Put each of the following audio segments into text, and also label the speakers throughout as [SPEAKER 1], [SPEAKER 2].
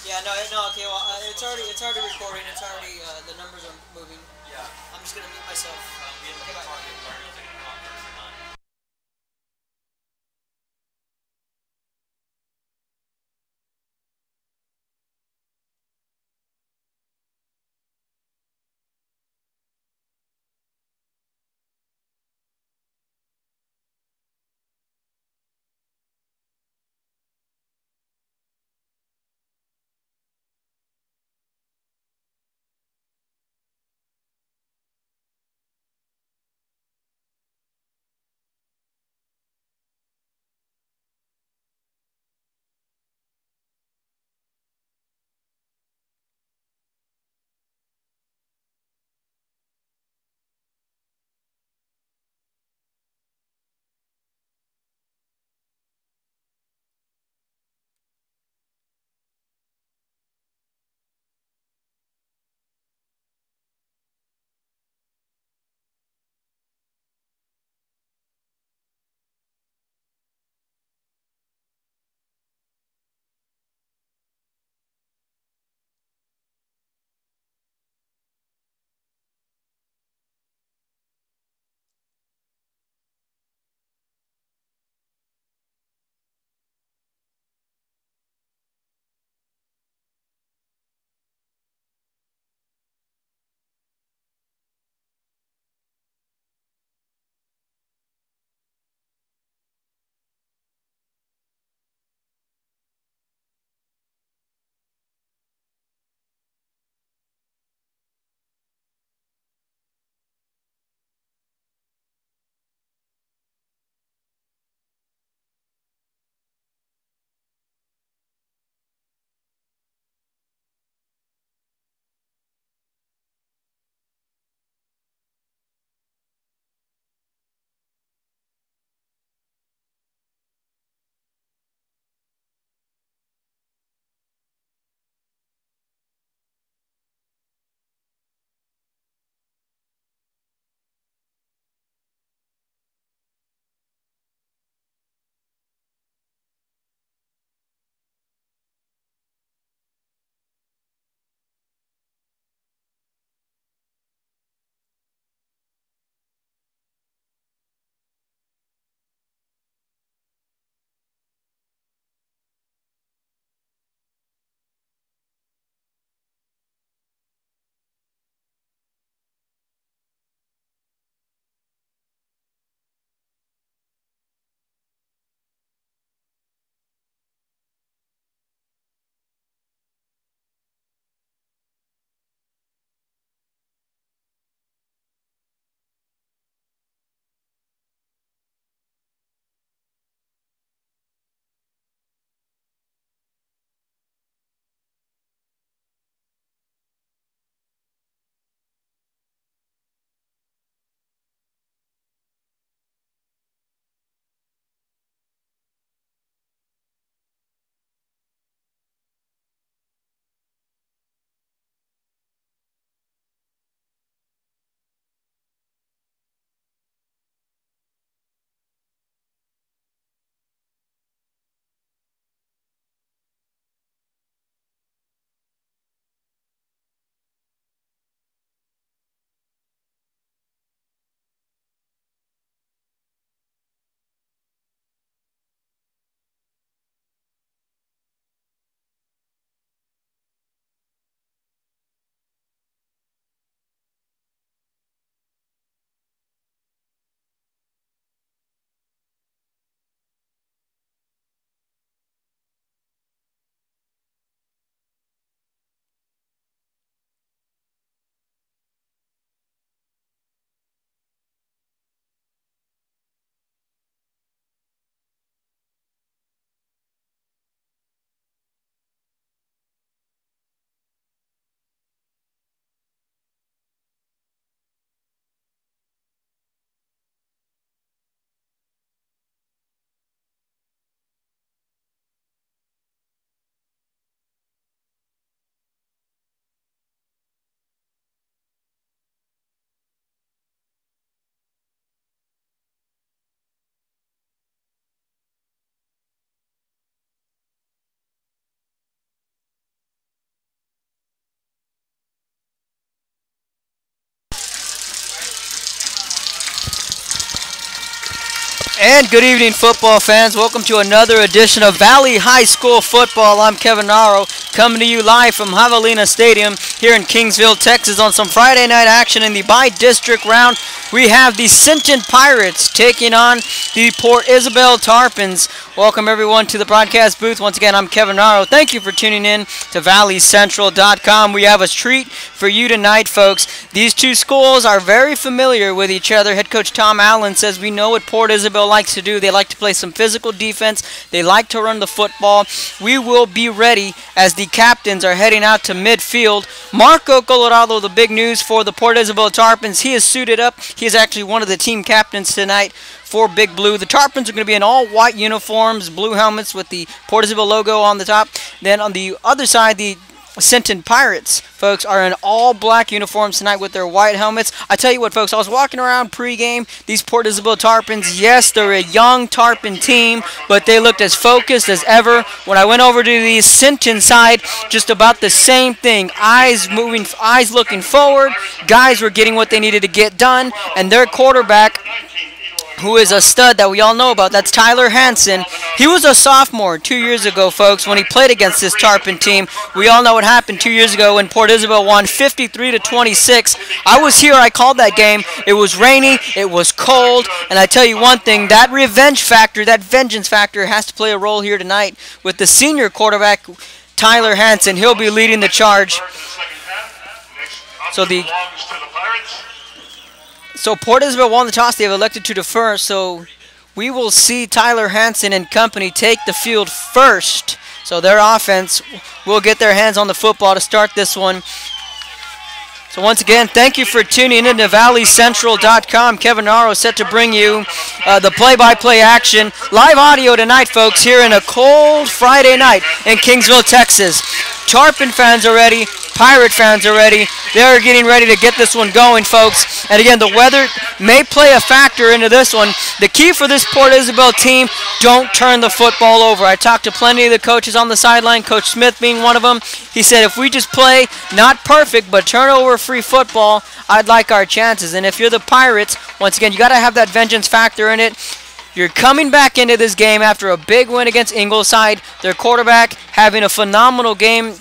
[SPEAKER 1] Yeah, no, no, okay, well, it's already recording. It's already, the numbers are moving.
[SPEAKER 2] Yeah.
[SPEAKER 1] I'm just gonna mute myself. Okay, bye. And good evening, football fans. Welcome to another edition of Valley High School Football. I'm Kevin Naro, coming to you live from Javelina Stadium here in Kingsville, Texas, on some Friday night action in the by-district round. We have the Sinton Pirates taking on the Port Isabel Tarpons. Welcome, everyone, to the broadcast booth. Once again, I'm Kevin Naro. Thank you for tuning in to ValleyCentral.com. We have a treat for you tonight, folks. These two schools are very familiar with each other. Head coach Tom Allen says we know what Port Isabel likes to do. They like to play some physical defense. They like to run the football. We will be ready as the captains are heading out to midfield. Marco Colorado, the big news for the Port Isabel Tarpons. He is suited up. He is actually one of the team captains tonight for Big Blue. The Tarpons are going to be in all white uniforms, blue helmets with the Port Isabel logo on the top. Then on the other side, the Sinton Pirates, folks, are in all black uniforms tonight with their white helmets. I tell you what, folks, I was walking around pregame. These Port Isabel Tarpons, yes, they're a young Tarpon team, but they looked as focused as ever. When I went over to the Sinton side, just about the same thing. Eyes moving, eyes looking forward. Guys were getting what they needed to get done, and their quarterback, who is a stud that we all know about, that's Tyler Hansen. He was a sophomore 2 years ago, folks, when he played against this Tarpon team. We all know what happened 2 years ago when Port Isabel won 53-26. I was here. I called that game. It was rainy. It was cold. And I tell you one thing, that revenge factor, that vengeance factor has to play a role here tonight with the senior quarterback, Tyler Hansen. He'll be leading the charge. So Port Isabel won the toss. They have elected to defer. So we will see Tyler Hansen and company take the field first. So their offense will get their hands on the football to start this one. So once again, thank you for tuning in to ValleyCentral.com. Kevin Naro set to bring you the play-by-play action. Live audio tonight, folks, here in a cold Friday night in Kingsville, Texas. Tarpon fans are ready. Pirate fans are ready. They're getting ready to get this one going, folks. And again, the weather may play a factor into this one. The key for this Port Isabel team, don't turn the football over. I talked to plenty of the coaches on the sideline, Coach Smith being one of them. He said if we just play not perfect but turnover-free football, I'd like our chances. And if you're the Pirates, once again, you got to have that vengeance factor in it. You're coming back into this game after a big win against Ingleside. Their quarterback having a phenomenal game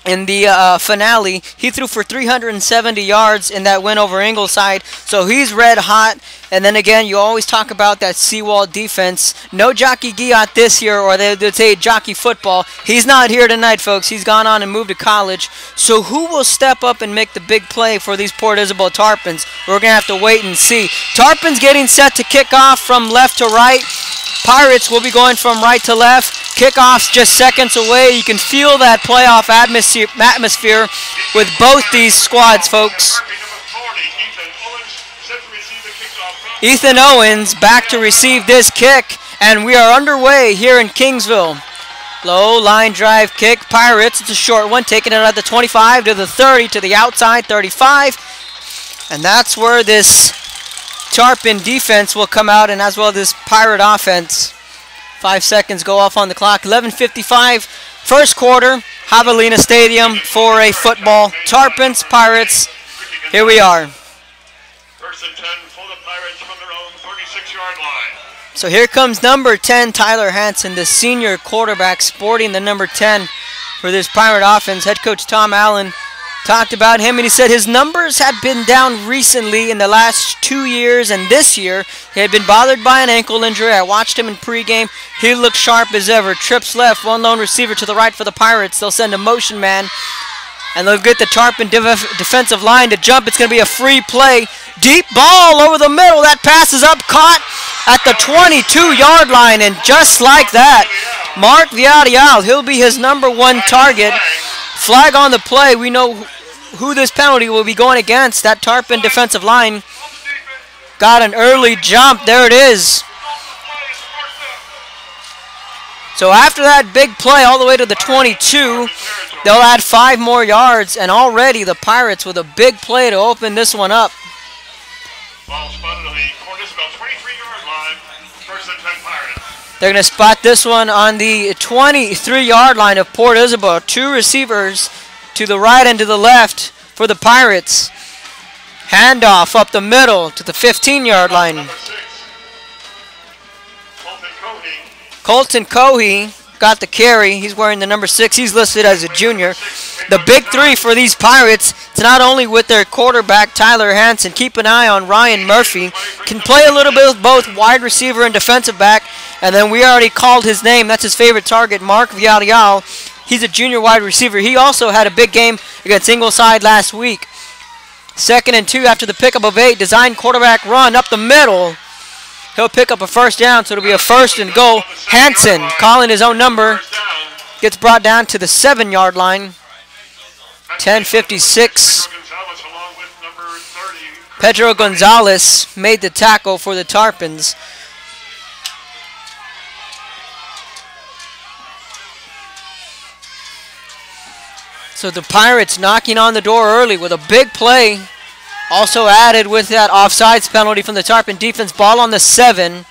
[SPEAKER 1] in the finale. He threw for 370 yards in that win over Ingleside, so he's red hot. And then again, you always talk about that seawall defense. No Jockey Giat this year, or they'd say Jockey football. He's not here tonight, folks. He's gone on and moved to college. So who will step up and make the big play for these Port Isabel Tarpons? We're going to have to wait and see. Tarpons getting set to kick off from left to right. Pirates will be going from right to left. Kickoff's just seconds away. You can feel that playoff atmosphere with both these squads, folks. Ethan Owens back to receive this kick, and we are underway here in Kingsville. Low line drive kick. Pirates, it's a short one, taking it at the 25 to the 30 to the outside 35. And that's where this Tarpon defense will come out, and as well this Pirate offense. 5 seconds go off on the clock. 11:55, first quarter, Javelina Stadium for a football. Tarpons, Pirates, here we are.
[SPEAKER 2] First and 10 for the Pirates from their own 36-yard line.
[SPEAKER 1] So here comes number 10, Tyler Hansen, the senior quarterback, sporting the number 10 for this Pirate offense. Head coach Tom Allen talked about him, and he said his numbers had been down recently in the last 2 years, and this year he had been bothered by an ankle injury. I watched him in pregame. He looked sharp as ever. Trips left, one lone receiver to the right for the Pirates. They'll send a motion man, and they'll get the Tarpon defensive line to jump. It's going to be a free play. Deep ball over the middle. That pass is up, caught at the 22-yard line, and just like that, Mark Villarreal, he'll be his number one target. Flag on the play. We know who this penalty will be going against. That Tarpon defensive line got an early jump. There it is. So after that big play all the way to the 22, they'll add 5 more yards, and already the Pirates with a big play to open this one up.
[SPEAKER 2] Ball spotted on the Port Isabel 23-yard line. First and 10 Pirates.
[SPEAKER 1] They're going to spot this one on the 23-yard line of Port Isabel. 2 receivers to the right and to the left for the Pirates. Handoff up the middle to the 15-yard line. Colton Cohey got the carry. He's wearing the number 6. He's listed as a junior. The big three for these Pirates, it's not only with their quarterback, Tyler Hansen. Keep an eye on Ryan Murphy. Can play a little bit with both wide receiver and defensive back. And then we already called his name. That's his favorite target, Mark Villarreal. He's a junior wide receiver. He also had a big game against Ingleside last week. 2nd and 2 after the pickup of 8. Design quarterback run up the middle. He'll pick up a first down, so it'll be a 1st and goal. Hansen calling his own number. Gets brought down to the 7-yard line. 10:56. Pedro Gonzalez made the tackle for the Tarpons. So the Pirates knocking on the door early with a big play. Also added with that offsides penalty from the Tarpon defense. Ball on the 7.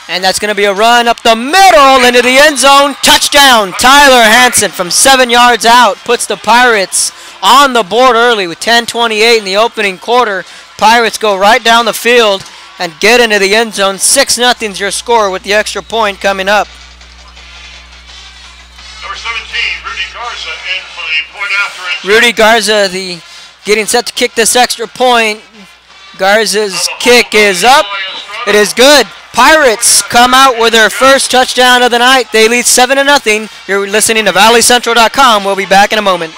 [SPEAKER 1] And that's going to be a run up the middle into the end zone. Touchdown. Tyler Hansen from 7 yards out puts the Pirates on the board early with 10:28 in the opening quarter. Pirates go right down the field and get into the end zone. 6-0 is your score with the extra point coming up.
[SPEAKER 2] Number 17, Rudy Garza in for the point after.
[SPEAKER 1] Rudy Garza getting set to kick this extra point. Garza's kick is up. It is good. Pirates come out with their first touchdown of the night. They lead 7-0. You're listening to ValleyCentral.com. We'll be back in a moment.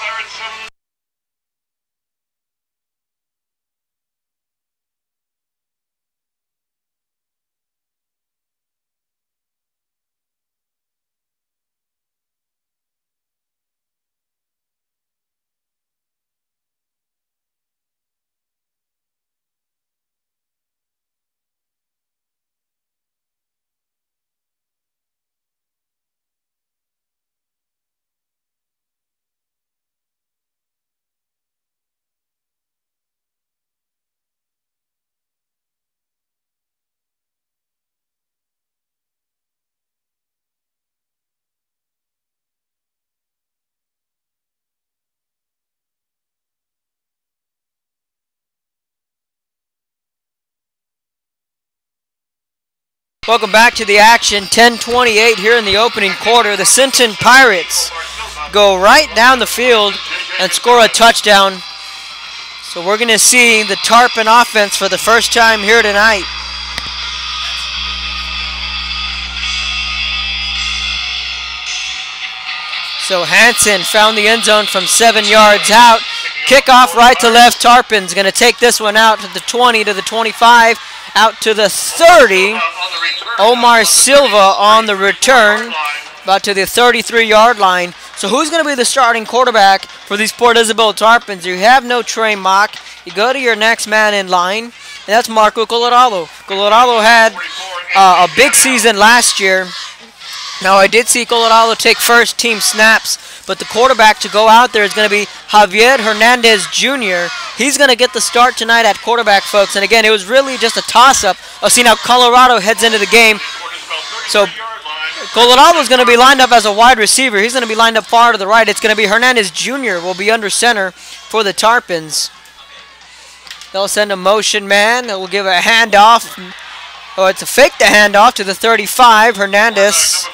[SPEAKER 1] Welcome back to the action. 10:28 here in the opening quarter. The Sinton Pirates go right down the field and score a touchdown. So we're going to see the Tarpon offense for the first time here tonight. So Hansen found the end zone from 7 yards out. Kickoff right to left. Tarpon's going to take this one out to the 20, to the 25, out to the 30. Omar Silva on the return, about to the 33-yard line. So who's going to be the starting quarterback for these Port Isabel Tarpons? You have no Trey Mock. You go to your next man in line, and that's Marco Colorado. Colorado had a big season last year. Now, I did see Colorado take first-team snaps, but the quarterback to go out there is going to be Javier Hernandez Jr. He's going to get the start tonight at quarterback, folks. And again, it was really just a toss-up of seeing how Colorado heads into the game. So Colorado's going to be lined up as a wide receiver. He's going to be lined up far to the right. It's going to be Hernandez Jr. will be under center for the Tarpons. They'll send a motion man. They'll give a handoff. Oh, it's a fake the handoff to the 35. Hernandez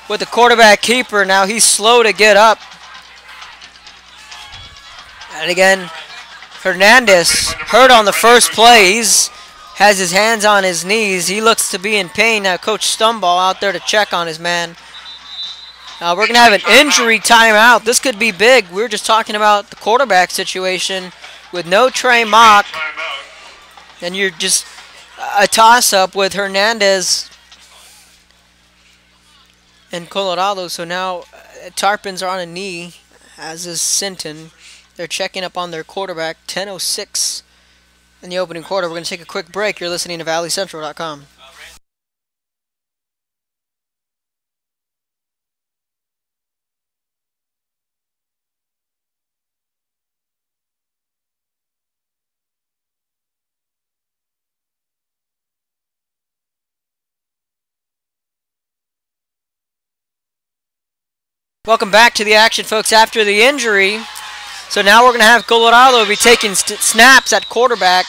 [SPEAKER 1] with the quarterback keeper. Now he's slow to get up. And again, Hernandez hurt on the first play. Has his hands on his knees. He looks to be in pain. Now Coach Stumball out there to check on his man. We're going to have an injury timeout. This could be big. We were just talking about the quarterback situation with no Trey Mock. And you're just a toss-up with Hernandez and Colorado. So now Tarpons are on a knee, as is Sinton. They're checking up on their quarterback. 10:06 in the opening quarter. We're going to take a quick break. You're listening to ValleyCentral.com. Welcome back to the action, folks, after the injury. So now we're going to have Colorado be taking snaps at quarterback.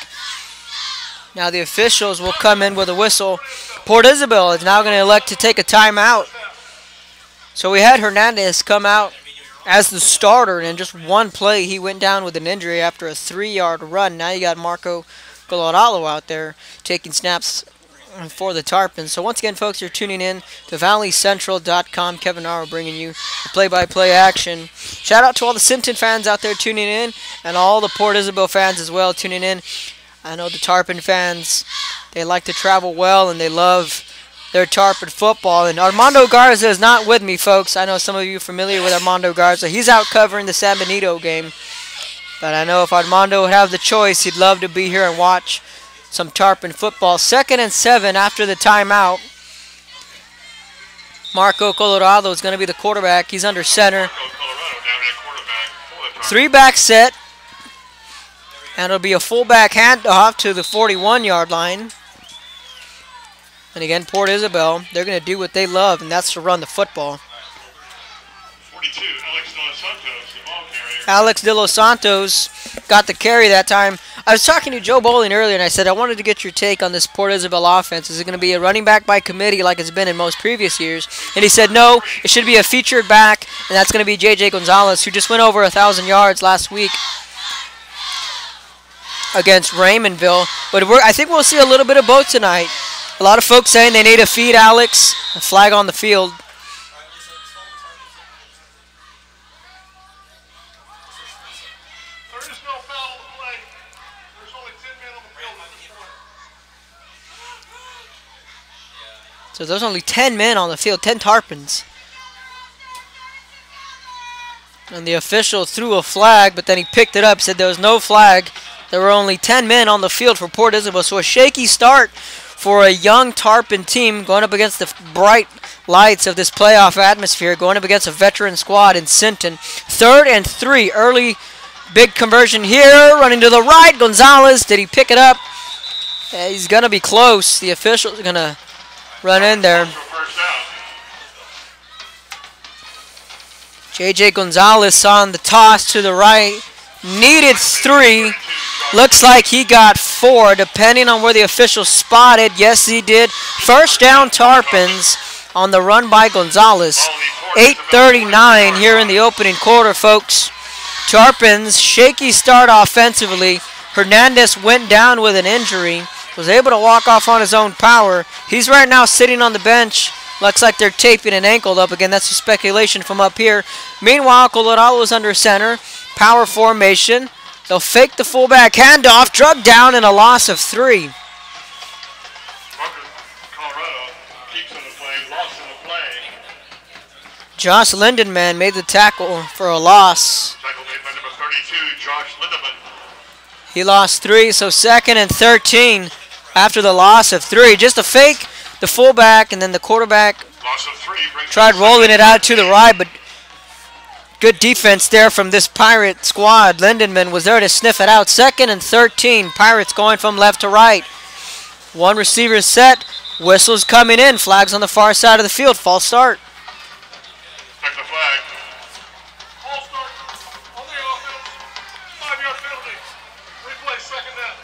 [SPEAKER 1] Now the officials will come in with a whistle. Port Isabel is now going to elect to take a timeout. So we had Hernandez come out as the starter, and in just one play he went down with an injury after a 3-yard run. Now you got Marco Colorado out there taking snaps for the Tarpons. So once again, folks, you're tuning in to valleycentral.com. Kevin Naro bringing you the play-by-play action. Shout out to all the Sinton fans out there tuning in, and all the Port Isabel fans as well tuning in. I know the Tarpon fans, they like to travel well, and they love their Tarpon football. And Armando Garza is not with me, folks. I know some of you are familiar with Armando Garza. He's out covering the San Benito game. But I know if Armando would have the choice, he'd love to be here and watch some Tarpon football. 2nd and 7 after the timeout. Marco Colorado is going to be the quarterback. He's under center. 3-back set. And it'll be a fullback handoff to the 41-yard line. And again, Port Isabel, they're going to do what they love, and that's to run the football.
[SPEAKER 2] 42, Alex De Los Santos, the ball carrier.
[SPEAKER 1] Alex De Los Santos got the carry that time. I was talking to Joe Bowling earlier, and I said I wanted to get your take on this Port Isabel offense. Is it going to be a running back by committee like it's been in most previous years? And he said no, it should be a featured back, and that's going to be J.J. Gonzalez, who just went over 1,000 yards last week against Raymondville. But I think we'll see a little bit of both tonight. A lot of folks saying they need to feed Alex. A flag on the field.
[SPEAKER 2] There is no foul on the play. There's only 10 men on the field at this point.
[SPEAKER 1] So there's only 10 men on the field, 10 Tarpons. And the official threw a flag, but then he picked it up, said there was no flag. There were only 10 men on the field for Port Isabel. So a shaky start for a young Tarpon team going up against the bright lights of this playoff atmosphere, going up against a veteran squad in Sinton. 3rd and 3, early big conversion here, running to the right. Gonzalez, did he pick it up? He's going to be close. The officials are going to run in there. J.J. Gonzalez on the toss to the right. Needed 3. Looks like he got 4, depending on where the official spotted. Yes, he did. First down, Tarpons on the run by Gonzalez. 8:39 here in the opening quarter, folks. Tarpons, shaky start offensively. Hernandez went down with an injury. Was able to walk off on his own power. He's right now sitting on the bench. Looks like they're taping an ankle up. Again, that's a speculation from up here. Meanwhile, Colorado is under center. Power formation. They'll fake the fullback handoff. Drug down and a loss of 3.
[SPEAKER 2] Colorado keeps in the play, lost in the play.
[SPEAKER 1] Josh Lindenman made the tackle for a loss.
[SPEAKER 2] Tackle made by number 32, Josh Lindemann.
[SPEAKER 1] He lost 3, so 2nd and 13 after the loss of 3. Just a fake, the fullback, and then the quarterback
[SPEAKER 2] Loss of 3
[SPEAKER 1] tried rolling it out to the right, but good defense there from this Pirate squad. Lindenman was there to sniff it out. 2nd and 13. Pirates going from left to right. One receiver set. Whistles coming in. Flags on the far side of the field. False start.
[SPEAKER 2] Check the flag. False start on the offense. 5-yard penalty. Replay, 2nd down.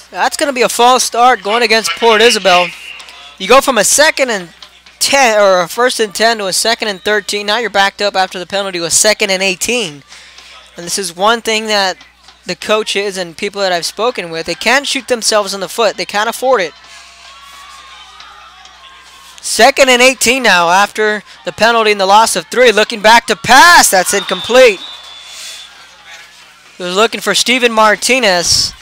[SPEAKER 1] That's going to be a false start going against Port Isabel. You go from a 2nd and 10 or a 1st and 10 to a 2nd and 13. Now you're backed up after the penalty to a 2nd and 18. And this is one thing that the coaches and people that I've spoken with, they can't shoot themselves in the foot. They can't afford it. 2nd and 18 now after the penalty and the loss of 3. Looking back to pass. That's incomplete. He was looking for Steven Martinez.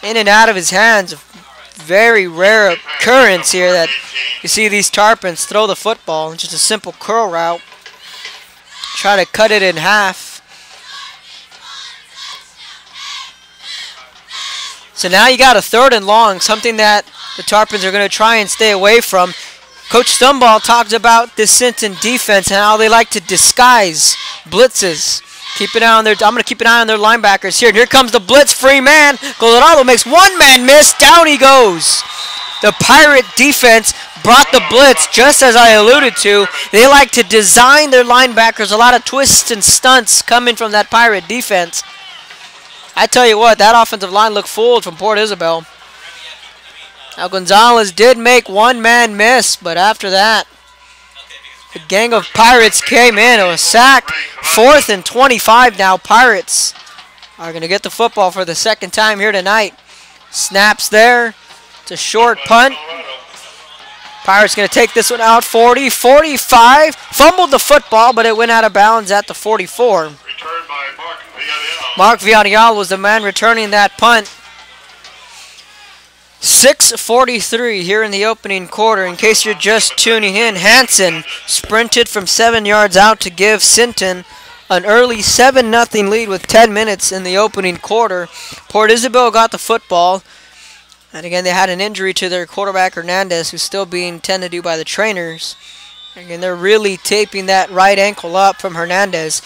[SPEAKER 1] In and out of his hands. Very rare occurrence here that you see these Tarpons throw the football. Just a simple curl route. Try to cut it in half. So now you got a 3rd and long, something that the Tarpons are going to try and stay away from. Coach Stumball talked about this Sinton defense and how they like to disguise blitzes. Keep an eye on I'm going to keep an eye on their linebackers here. And here comes the blitz, free man. Colorado makes one man miss. Down he goes. The Pirate defense brought the blitz, just as I alluded to. They like to design their linebackers. A lot of twists and stunts coming from that Pirate defense. I tell you what, that offensive line looked fooled from Port Isabel. Now Gonzalez did make one man miss, but after that, the gang of Pirates came in. It was sacked. 4th and 25 now. Pirates are going to get the football for the second time here tonight. Snaps there. It's a short punt. Pirates going to take this one out. 40, 45. Fumbled the football, but it went out of bounds at the 44.
[SPEAKER 2] Returned by
[SPEAKER 1] Mark Villarreal was the man returning that punt. 6:43 here in the opening quarter. In case you're just tuning in, Hansen sprinted from 7 yards out to give Sinton an early 7-0 lead with 10 minutes in the opening quarter. Port Isabel got the football. And again, they had an injury to their quarterback, Hernandez, who's still being tended to by the trainers. Again, they're really taping that right ankle up from Hernandez.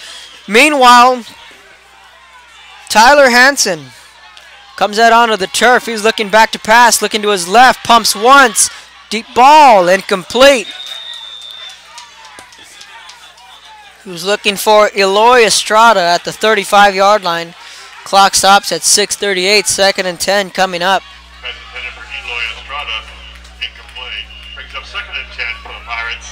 [SPEAKER 1] Meanwhile, Tyler Hansen comes out onto the turf. He's looking back to pass, looking to his left, pumps once. Deep ball, incomplete. He was looking for Eloy Estrada at the 35-yard line. Clock stops at 6:38, 2nd and 10 coming up.
[SPEAKER 2] Intended for Eloy Estrada, incomplete. Brings up 2nd and 10 for the Pirates.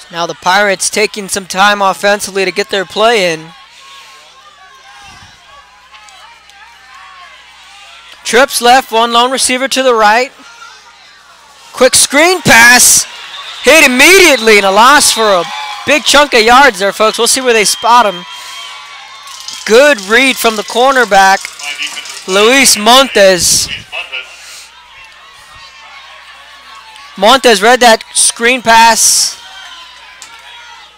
[SPEAKER 1] Now the Pirates taking some time offensively to get their play in. Trips left, one lone receiver to the right. Quick screen pass. Hit immediately and a loss for a big chunk of yards there, folks. We'll see where they spot him. Good read from the cornerback, Luis Montes. Montes read that screen pass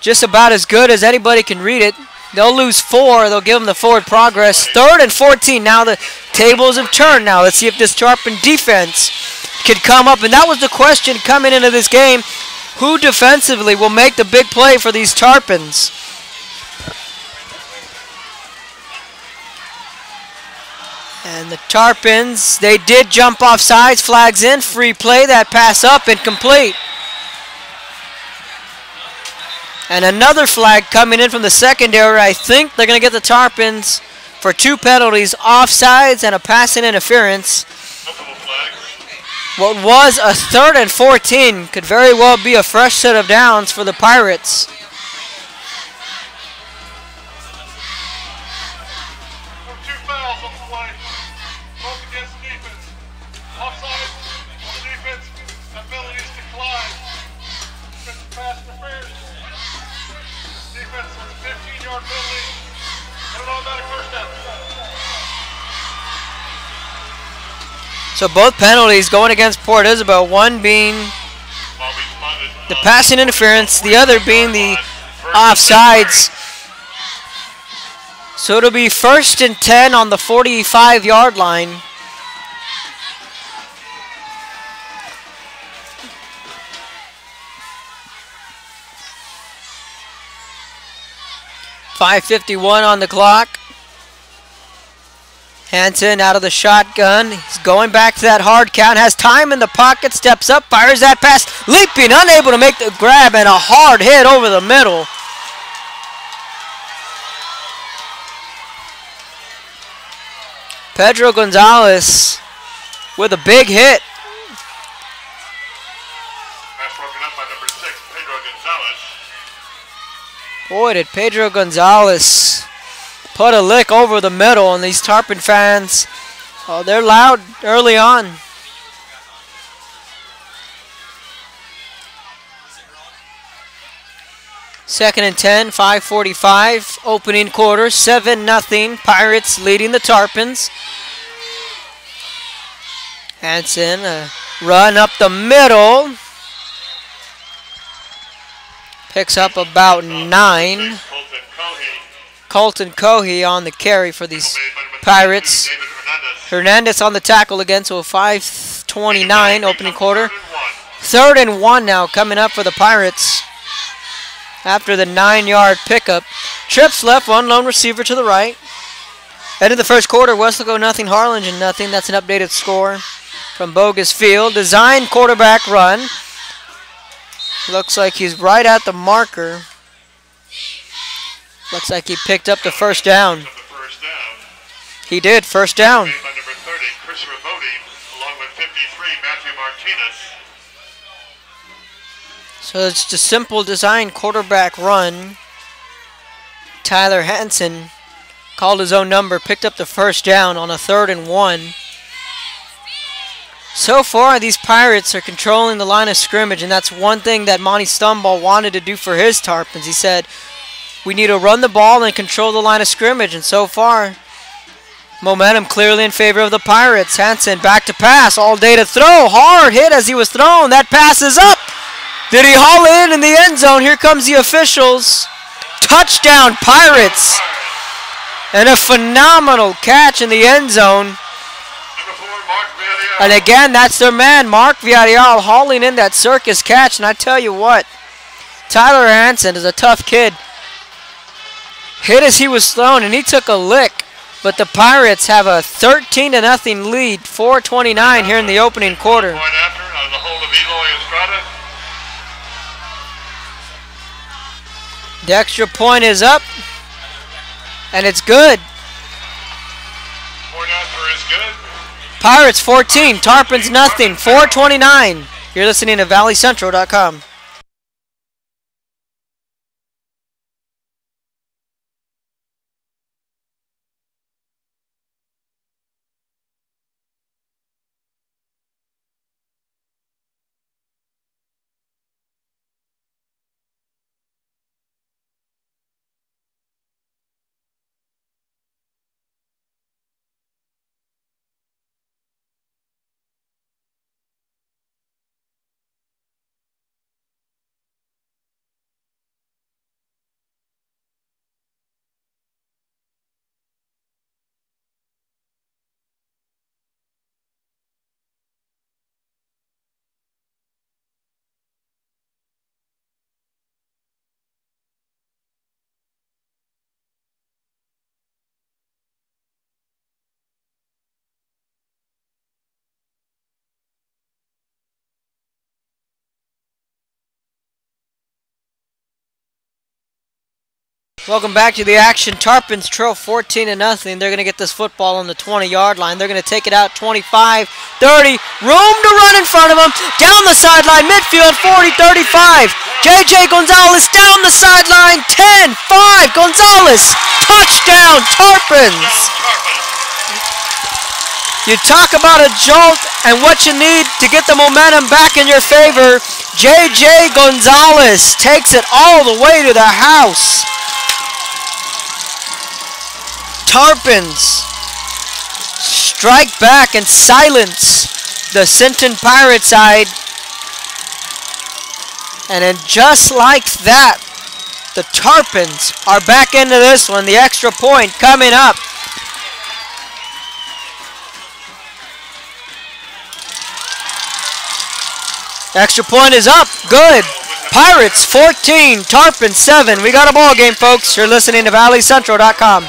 [SPEAKER 1] just about as good as anybody can read it. They'll lose 4. They'll give them the forward progress. 3rd and 14. Now the tables have turned. Now let's see if this Tarpon defense could come up. And that was the question coming into this game. Who defensively will make the big play for these Tarpons? And the Tarpons, they did jump off sides. Flags in. Free play. That pass up. Incomplete. And another flag coming in from the secondary. I think they're going to get the Tarpons for 2 penalties, offsides and a passing interference. What was a 3rd and 14 could very well be a fresh set of downs for the Pirates.
[SPEAKER 2] Two fouls on the play, both against defense. Offside on the defense, abilities decline. Defensive pass interference. Defense has a 15-yard penalty and an automatic first down.
[SPEAKER 1] So both penalties going against Port Isabel, one being the passing interference, the other being the offsides. So it'll be 1st and 10 on the 45-yard line. .551 on the clock. Hansen out of the shotgun. He's going back to that hard count. Has time in the pocket. Steps up. Fires that pass. Leaping. Unable to make the grab. And a hard hit over the middle. Pedro Gonzalez with a big hit.
[SPEAKER 2] Pass broken up by number 6, Pedro Gonzalez.
[SPEAKER 1] Boy, did Pedro Gonzalez put a lick over the middle, and these Tarpon fans, oh, they're loud early on. Second and 10, 5:45, opening quarter, 7-0. Pirates leading the Tarpons. Hansen, a run up the middle. Picks up about 9. Colton Cohey on the carry for these Pirates. Hernandez on the tackle again, so 5:29 opening quarter. 3rd and 1 now coming up for the Pirates after the 9-yard pickup. Trips left, one lone receiver to the right. End of the first quarter, Wesleco nothing, Harlingen nothing. That's an updated score from Bogus Field. Design quarterback run. Looks like he's right at the marker. Looks like he picked up the first down. He did, first down.
[SPEAKER 2] Made by number 30, Chris Ravoti, along with 53, Matthew Martinez.
[SPEAKER 1] So it's just simple design quarterback run. Tyler Hansen called his own number, picked up the first down on a 3rd and 1. So far, these Pirates are controlling the line of scrimmage, and that's one thing that Monty Stumball wanted to do for his Tarpons. He said, we need to run the ball and control the line of scrimmage, and so far, momentum clearly in favor of the Pirates. Hansen back to pass, all day to throw, hard hit as he was thrown. That pass is up. Did he haul it in the end zone? Here comes the officials. Touchdown, Pirates. And a phenomenal catch in the end zone. And again, that's their man, Mark Villarreal, hauling in that circus catch. And I tell you what, Tyler Hansen is a tough kid. Hit as he was thrown, and he took a lick. But the Pirates have a 13-0 lead, 4:29 here in the opening quarter. The extra point is up, and it's good.
[SPEAKER 2] Point after is good.
[SPEAKER 1] Pirates 14, Tarpons nothing, 4:29. You're listening to ValleyCentral.com. Welcome back to the action. Tarpons trail 14-0. They're going to get this football on the 20-yard line. They're going to take it out 25, 30. Room to run in front of them. Down the sideline, midfield, 40, 35. J.J. Gonzalez down the sideline, 10, 5. Gonzalez, touchdown, Tarpons. You talk about a jolt and what you need to get the momentum back in your favor. J.J. Gonzalez takes it all the way to the house. Tarpons strike back and silence the Sinton Pirate side. And then just like that, the Tarpons are back into this one. The extra point coming up. Extra point is up. Good. Pirates 14, Tarpons 7. We got a ball game, folks. You're listening to ValleyCentral.com.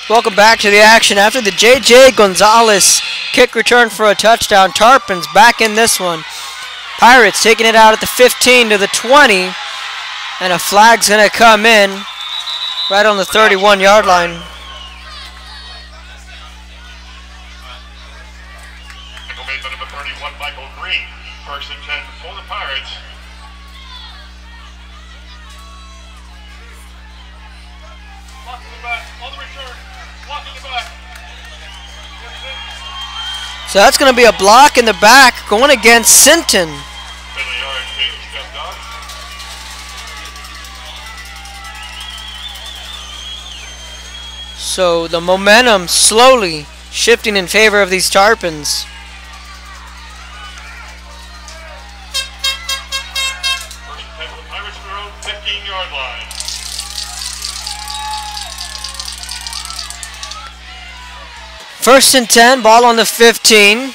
[SPEAKER 1] Welcome back to the action. After the J.J. Gonzalez kick return for a touchdown, Tarpons back in this one. Pirates taking it out at the 15 to the 20, and a flag's going to come in right on the 31-yard line.
[SPEAKER 2] Made by number 31, Michael Green. First and 10 for the Pirates. Blocking the back on the return. Blocking the
[SPEAKER 1] So that's going to be a block in the back going against Sinton. So the momentum slowly shifting in favor of these Tarpons.
[SPEAKER 2] Pirates from their own 15-yard line.
[SPEAKER 1] First and 10, ball on the 15.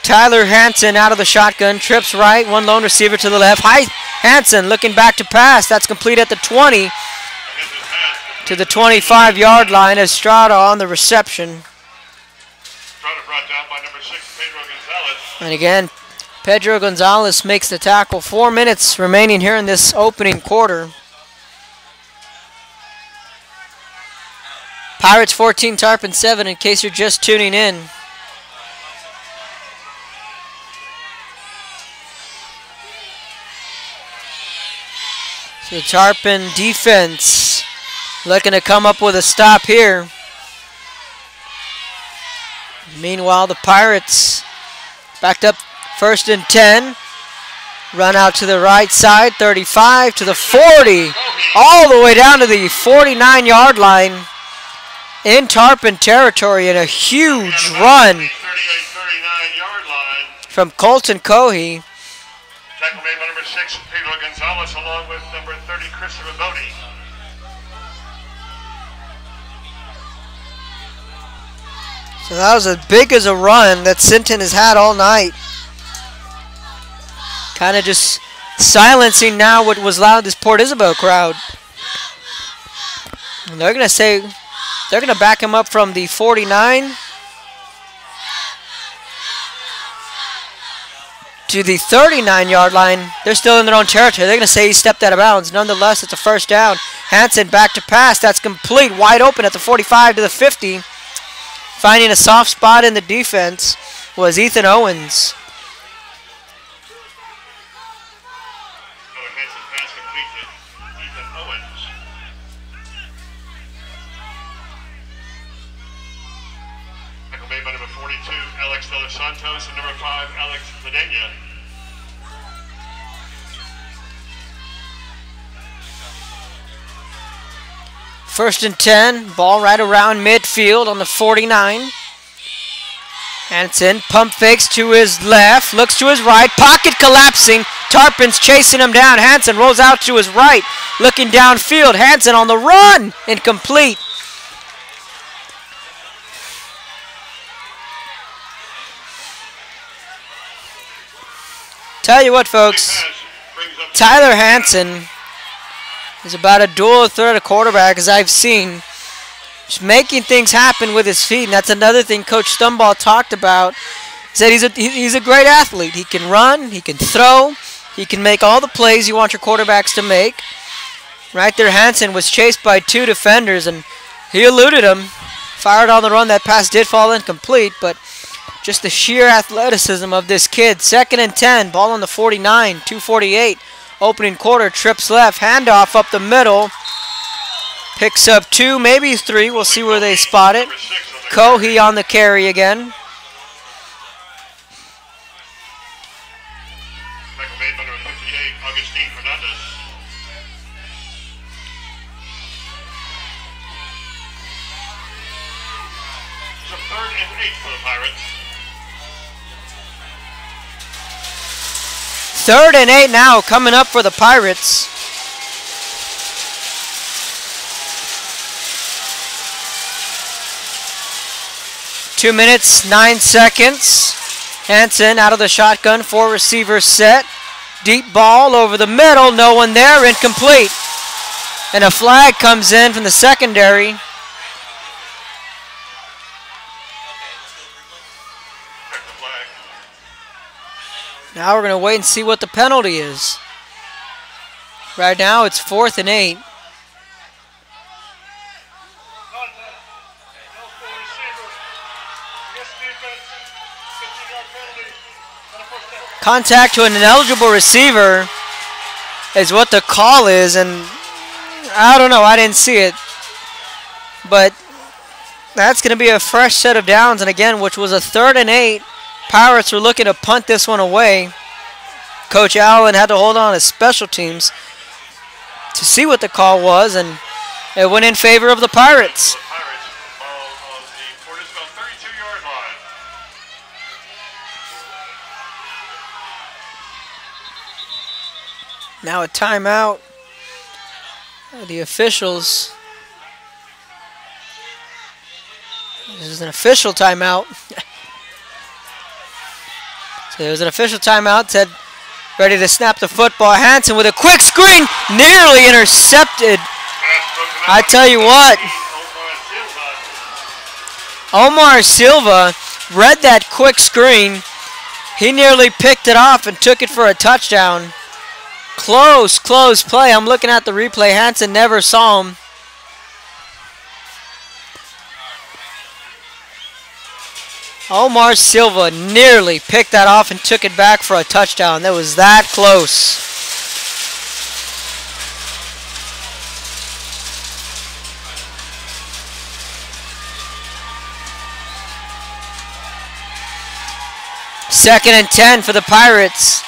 [SPEAKER 1] Tyler Hansen out of the shotgun, trips right, one lone receiver to the left. Hansen looking back to pass. That's complete at the 20 to the 25-yard line. Estrada on the reception.
[SPEAKER 2] Estrada brought down by number 6, Pedro Gonzalez.
[SPEAKER 1] And again, Pedro Gonzalez makes the tackle. 4 minutes remaining here in this opening quarter. Pirates 14, Tarpons 7 in case you're just tuning in. So the Tarpon defense looking to come up with a stop here. Meanwhile, the Pirates backed up first and 10. Run out to the right side, 35 to the 40. All the way down to the 49-yard line in Tarpon territory, and a huge run from Colton Cohey.
[SPEAKER 2] Tackle made by number 6, Pedro Gonzalez, along with number 30, Christopher Bodie.
[SPEAKER 1] So that was as big as a run that Sinton has had all night. Kind of just silencing now what was loud, this Port Isabel crowd. And they're going to say, they're going to back him up from the 49 to the 39-yard line. They're still in their own territory. They're going to say he stepped out of bounds. Nonetheless, it's a first down. Hansen back to pass. That's complete. Wide open at the 45 to the 50. Finding a soft spot in the defense was Ethan Owens.
[SPEAKER 2] Hansen pass complete to Ethan Owens. Tackle made by number 42, Alex De Los Santos, and number 5, Alex Medina.
[SPEAKER 1] First and 10, ball right around midfield on the 49. Hansen pump fakes to his left, looks to his right, pocket collapsing. Tarpons chasing him down. Hansen rolls out to his right, looking downfield. Hansen on the run, incomplete. Tell you what, folks, Tyler Hansen is about a dual threat quarterback as I've seen. Just making things happen with his feet, and that's another thing Coach Stumbaugh talked about. He said he's a great athlete. He can run, he can throw, he can make all the plays you want your quarterbacks to make. Right there, Hansen was chased by 2 defenders, and he eluded him. Fired on the run. That pass did fall incomplete, but just the sheer athleticism of this kid. Second and 10, ball on the 49, 2:48. Opening quarter, trips left, handoff up the middle. Picks up 2, maybe 3. We'll see where they spot it. Cohey on the carry again.
[SPEAKER 2] Tackle made by number 58, Augustine Fernandez. It's a 3rd and 8 for the Pirates.
[SPEAKER 1] 3rd and 8 now coming up for the Pirates. Two minutes, 9 seconds. Hansen out of the shotgun, 4 receivers set. Deep ball over the middle, no one there, incomplete. And a flag comes in from the secondary. Now we're going to wait and see what the penalty is. Right now it's 4th and 8. Contact to an ineligible receiver is what the call is, and I don't know, I didn't see it. But that's going to be a fresh set of downs, and again, which was a 3rd and 8 Pirates were looking to punt this one away. Coach Allen had to hold on to special teams to see what the call was, and it went in favor of the Pirates.
[SPEAKER 2] Ball on the Fort Isabel 32-yard line.
[SPEAKER 1] Now a timeout. The officials. This is an official timeout. So there's an official timeout. Said ready to snap the football. Hansen with a quick screen, nearly intercepted. I tell you what, Omar Silva read that quick screen. He nearly picked it off and took it for a touchdown. Close play. I'm looking at the replay. Hansen never saw him. Omar Silva nearly picked that off and took it back for a touchdown. That was that close. Second and 10 for the Pirates.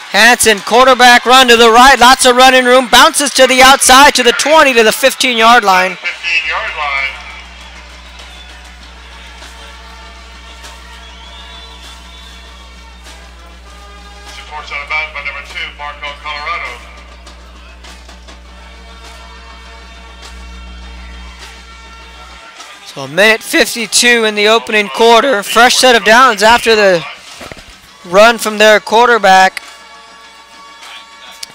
[SPEAKER 1] Hansen, quarterback run to the right. Lots of running room. Bounces to the outside to the 20 to the 15-yard line.
[SPEAKER 2] 15-yard line. Supports on about by number 2, Marco, Colorado.
[SPEAKER 1] So a minute 52 in the opening quarter. Fresh set of downs after the run from their quarterback,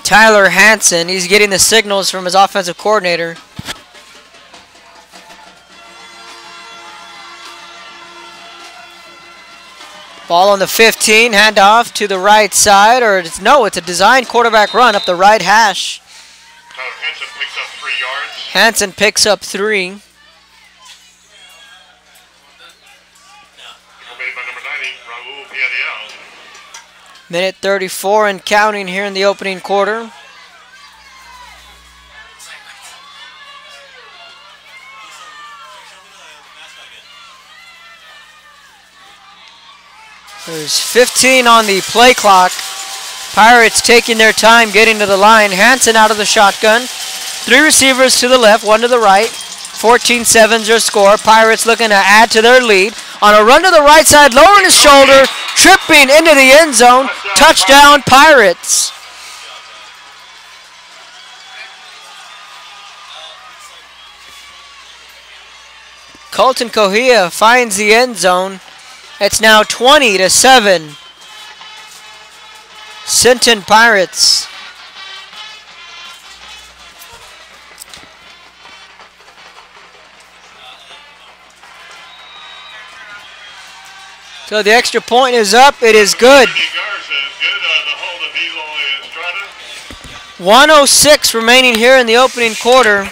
[SPEAKER 1] Tyler Hansen. He's getting the signals from his offensive coordinator. Ball on the 15, handoff to the right side, or it's a designed quarterback run up the right hash.
[SPEAKER 2] Hansen picks up 3 yards.
[SPEAKER 1] Hansen picks up 3.
[SPEAKER 2] Made by number 90, Raul Villarreal.
[SPEAKER 1] Minute 34 and counting here in the opening quarter. There's 15 on the play clock. Pirates taking their time getting to the line. Hansen out of the shotgun. 3 receivers to the left, 1 to the right. 14-7's their score. Pirates looking to add to their lead. On a run to the right side, lowering his shoulder, tripping into the end zone. Touchdown, Pirates. Colton Kohia finds the end zone. It's now 20-7. Sinton Pirates. So the extra point is up. It is good. 1:06 remaining here in the opening quarter.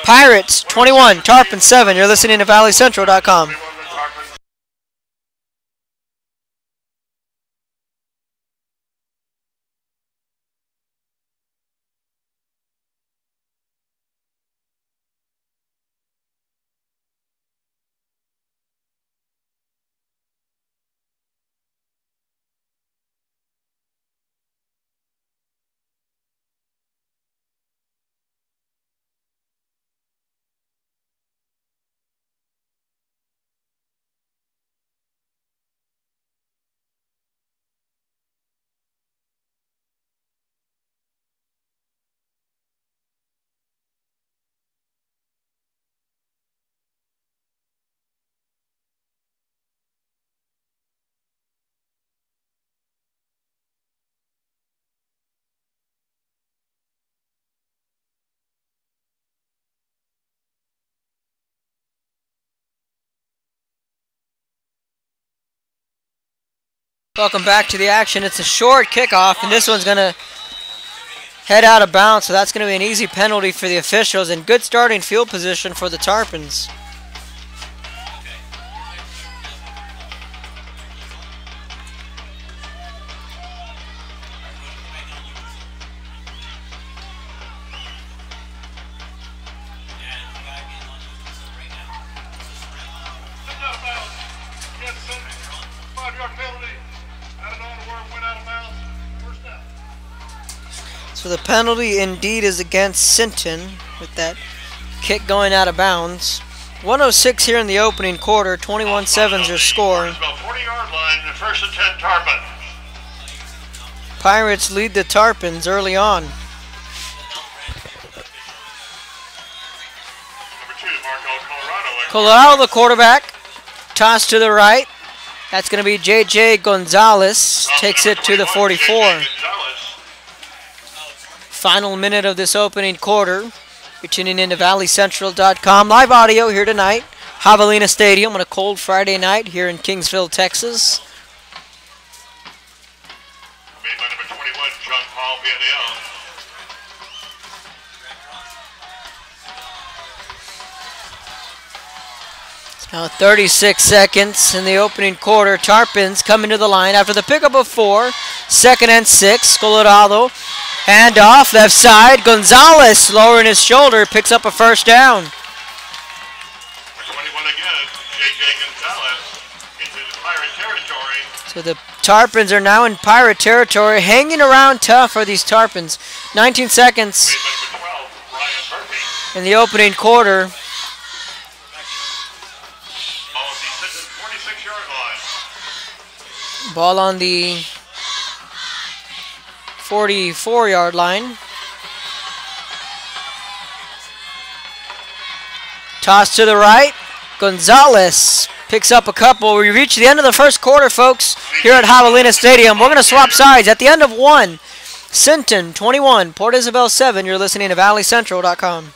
[SPEAKER 1] Pirates 21, Tarpons 7. You're listening to ValleyCentral.com. Welcome back to the action. It's a short kickoff, and this one's going to head out of bounds, so that's going to be an easy penalty for the officials, and good starting field position for the Tarpons.
[SPEAKER 2] 5-yard penalty. Added on to where it went out of bounds. First down.
[SPEAKER 1] So the penalty indeed is against Sinton with that kick going out of bounds. 1:06 here in the opening quarter. 21-7 is your score.
[SPEAKER 2] About 40-yard line, first and 10 Tarpons.
[SPEAKER 1] Pirates lead the Tarpons early on.
[SPEAKER 2] Number 2, Marco Colorado.
[SPEAKER 1] Colorado, the quarterback. Toss to the right. That's going to be J.J. Gonzalez. Takes it to the 44. Final minute of this opening quarter. You're tuning in to ValleyCentral.com. Live audio here tonight. Javelina Stadium on a cold Friday night here in Kingsville, Texas.
[SPEAKER 2] Made by number 21, John Paul Biennial.
[SPEAKER 1] Now 36 seconds in the opening quarter. Tarpons coming to the line after the pickup of 4. 2nd and 6. Colorado. Hand off, left side. Gonzalez lowering his shoulder. Picks up a first down.
[SPEAKER 2] For 21 again, J.J. Gonzalez into the Pirate territory.
[SPEAKER 1] So the Tarpons are now in Pirate territory. Hanging around tough for these Tarpons. 19 seconds
[SPEAKER 2] Made by number 12, Ryan Murphy.
[SPEAKER 1] in the opening quarter.
[SPEAKER 2] Ball at the 46-yard line.
[SPEAKER 1] Ball on the 44-yard line. Toss to the right. Gonzalez picks up a couple. We reach the end of the first quarter, folks, here at Javelina Stadium. We're going to swap sides at the end of 1. Sinton 21, Port Isabel 7. You're listening to ValleyCentral.com.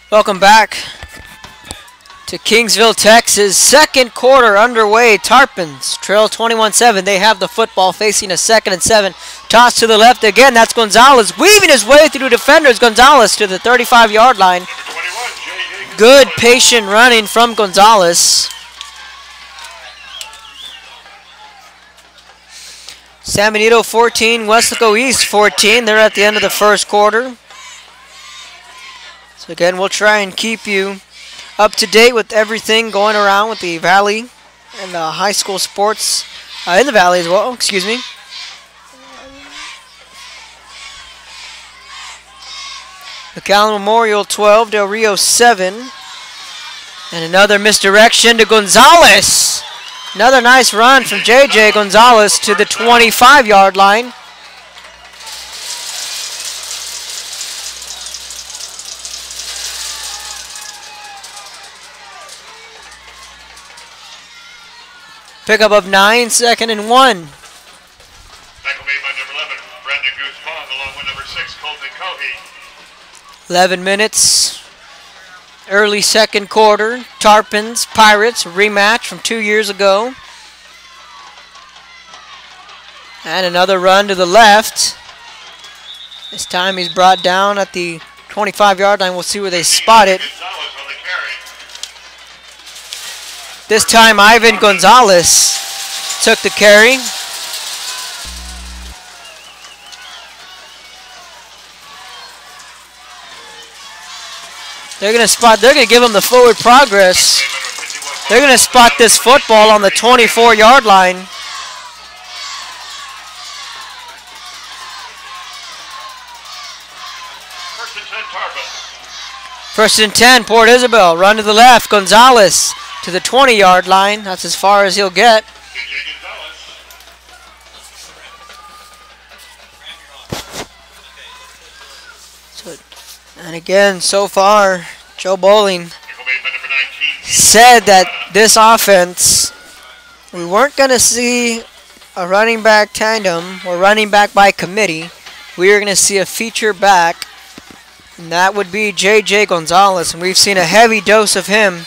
[SPEAKER 1] Welcome back to Kingsville, Texas. Second quarter underway. Tarpons trail 21-7. They have the football facing a 2nd and 7. Toss to the left again. That's Gonzalez weaving his way through defenders. Gonzalez to the 35-yard line. Good patient running from Gonzalez. San Benito 14, Westlaco East 14. They're at the end of the first quarter. So again, we'll try and keep you up to date with everything going around with the Valley and high school sports in the Valley as well. Excuse me. McAllen Memorial 12, Del Rio 7. And another misdirection to Gonzalez. Another nice run from J.J. Gonzalez to the 25-yard line. Pickup of 9, 2nd and 1.
[SPEAKER 2] Tackle made by number 11, Brandon Guzman, along with number 6, Colton Covey.
[SPEAKER 1] 11 minutes. Early second quarter. Tarpons, Pirates, rematch from 2 years ago. And another run to the left. This time he's brought down at the 25-yard line. We'll see where they spot it. This time Ivan Gonzalez took the carry. They're going to give him the forward progress. They're going to spot this football on the 24-yard line. First and 10, Port Isabel. Run to the left. Gonzalez to the 20-yard line. That's as far as he'll get. And again, so far, Joe Bowling said that this offense we weren't going to see a running back tandem or running back by committee. We are going to see a feature back, and that would be J.J. Gonzalez, and we've seen a heavy dose of him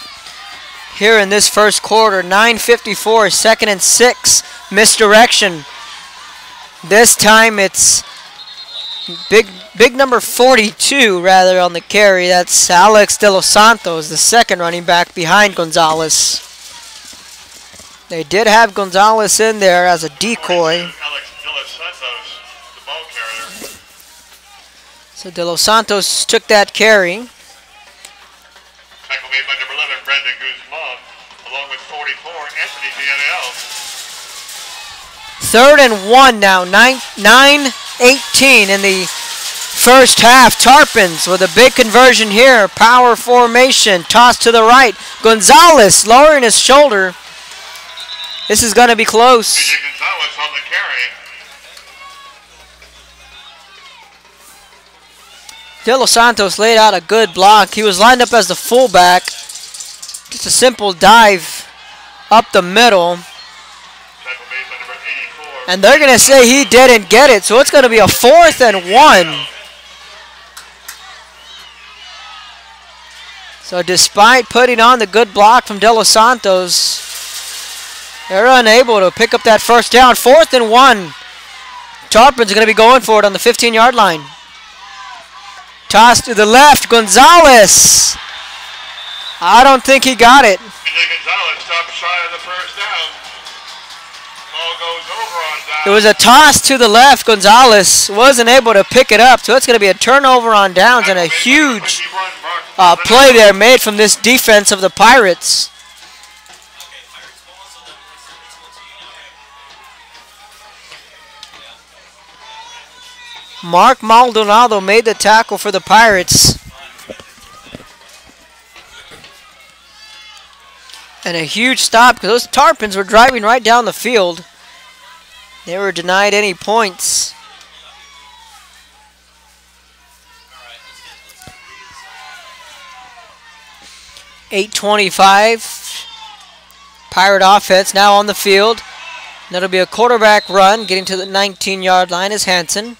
[SPEAKER 1] here in this first quarter. 9:54, 2nd and 6, misdirection. This time it's big number 42 rather on the carry. That's Alex De Los Santos, the second running back behind Gonzalez. They did have Gonzalez in there as a decoy.
[SPEAKER 2] Alex De Los Santos, the ball carrier.
[SPEAKER 1] So De Los Santos took that carry.
[SPEAKER 2] Tackle made by number 11, Brendan Guzman, along with 44, Anthony Villarreal.
[SPEAKER 1] 3rd and 1 now, 9:18 in the first half. Tarpons with a big conversion here. Power formation, toss to the right. Gonzalez lowering his shoulder. This is going to be close.
[SPEAKER 2] J.J. Gonzalez on the carry.
[SPEAKER 1] De Los Santos laid out a good block. He was lined up as the fullback. Just a simple dive up the middle.
[SPEAKER 2] Tackle made by number 84.
[SPEAKER 1] And they're going to say he didn't get it, so it's going to be a 4th and 1. So despite putting on the good block from De Los Santos, they're unable to pick up that first down. 4th and 1. Tarpons are going to be going for it on the 15-yard line. Toss to the left. Gonzalez. I don't think he got it.
[SPEAKER 2] J.J. Gonzalez stopped shy of the first down. Ball goes over on down.
[SPEAKER 1] It was a toss to the left. Gonzalez wasn't able to pick it up, so it's going to be a turnover on downs and a huge play there made from this defense of the Pirates. Mark Maldonado made the tackle for the Pirates. And a huge stop because those Tarpons were driving right down the field. They were denied any points. .825. Pirate offense now on the field. That'll be a quarterback run. Getting to the 19-yard line is Hansen.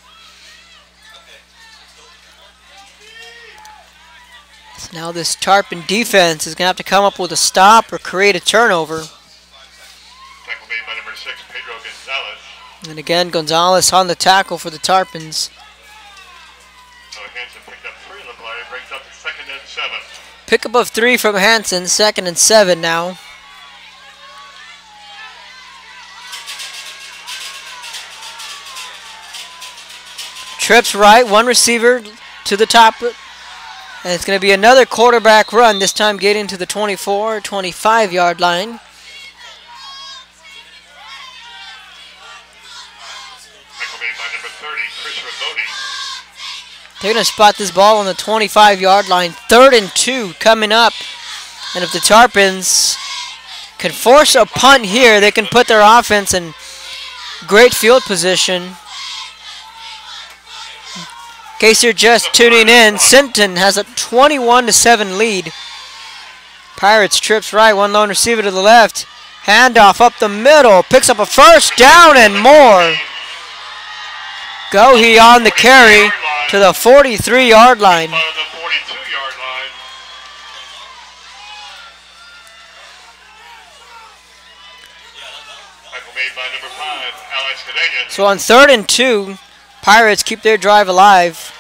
[SPEAKER 1] So now this Tarpon defense is going to have to come up with a stop or create a turnover.
[SPEAKER 2] Tackle made by number 6, Pedro Gonzalez.
[SPEAKER 1] And again, Gonzalez on the tackle for the Tarpons.
[SPEAKER 2] So Hansen picked up 3 on the play, brings up to 2nd and 7.
[SPEAKER 1] Pickup of 3 from Hansen, 2nd and 7 now. Trips right, one receiver to the top. And it's going to be another quarterback run, this time getting to the 24, 25-yard line. They're going to spot this ball on the 25-yard line. 3rd and 2 coming up. And if the Tarpons can force a punt here, they can put their offense in great field position. In case you're just tuning in, Sinton has a 21-7 lead. Pirates trips right, one lone receiver to the left. Handoff up the middle, picks up a first down and more. Gohey on the carry to the 43-yard line. So on 3rd and 2, Pirates keep their drive alive.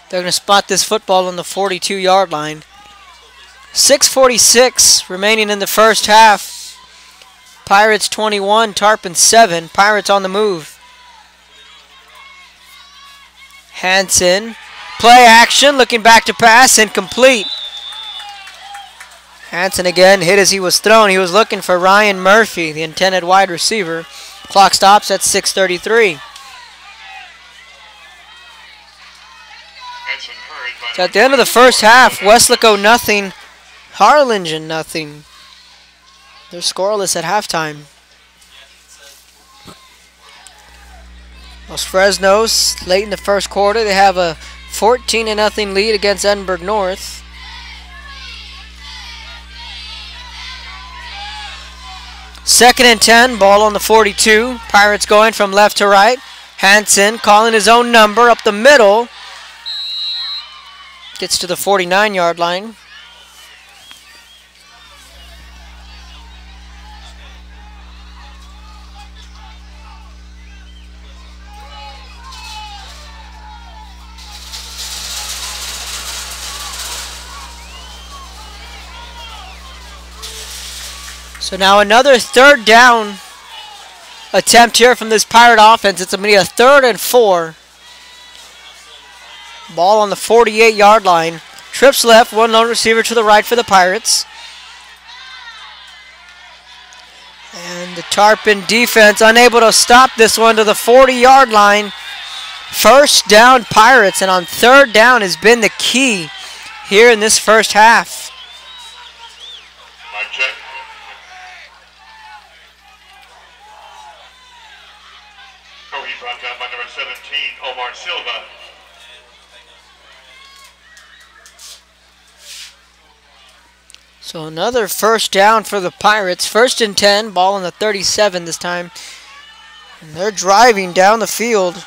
[SPEAKER 1] They're going to spot this football on the 42-yard line. 6:46 remaining in the first half. Pirates 21, Tarpons 7. Pirates on the move. Hansen, play action, looking back to pass, incomplete. Hansen again hit as he was thrown. He was looking for Ryan Murphy, the intended wide receiver. Clock stops at 6:33. So at the end of the first half, Westlake nothing, Harlingen nothing. They're scoreless at halftime. Los Fresnos, late in the first quarter, they have a 14-0 lead against Edinburgh North. 2nd and 10, ball on the 42. Pirates going from left to right. Hansen calling his own number up the middle. Gets to the 49-yard line. So now another 3rd down attempt here from this Pirate offense. It's going to be a 3rd and 4. Ball on the 48-yard line. Trips left, one lone receiver to the right for the Pirates. And the Tarpon defense unable to stop this one to the 40-yard line. 1st down Pirates, and on 3rd down has been the key here in this first half.
[SPEAKER 2] Mic check. Kobe brought down by number 17, Omar Silva.
[SPEAKER 1] So another 1st down for the Pirates. 1st and 10, ball on the 37 this time. And they're driving down the field.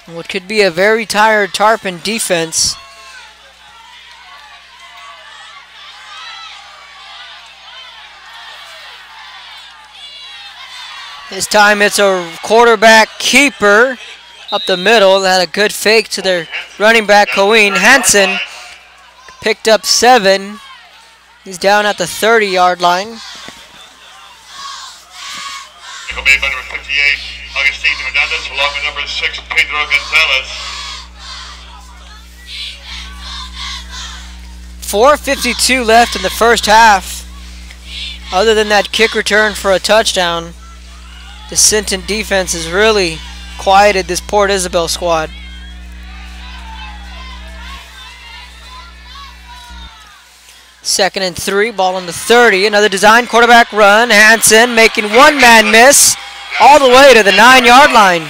[SPEAKER 1] What could be a very tired Tarpon defense. This time it's a quarterback keeper up the middle. That had a good fake to their running back, Coen. Hansen picked up 7. He's down at the 30-yard line.
[SPEAKER 2] Nickel made by number 58, Augustine Hernandez, along with number 6, Pedro Gonzalez.
[SPEAKER 1] 4:52 left in the first half. Other than that kick return for a touchdown, the Sinton defense has really quieted this Port Isabel squad. Second and 3, ball on the 30. Another design quarterback run. Hansen making one man miss all the way to the 9-yard line.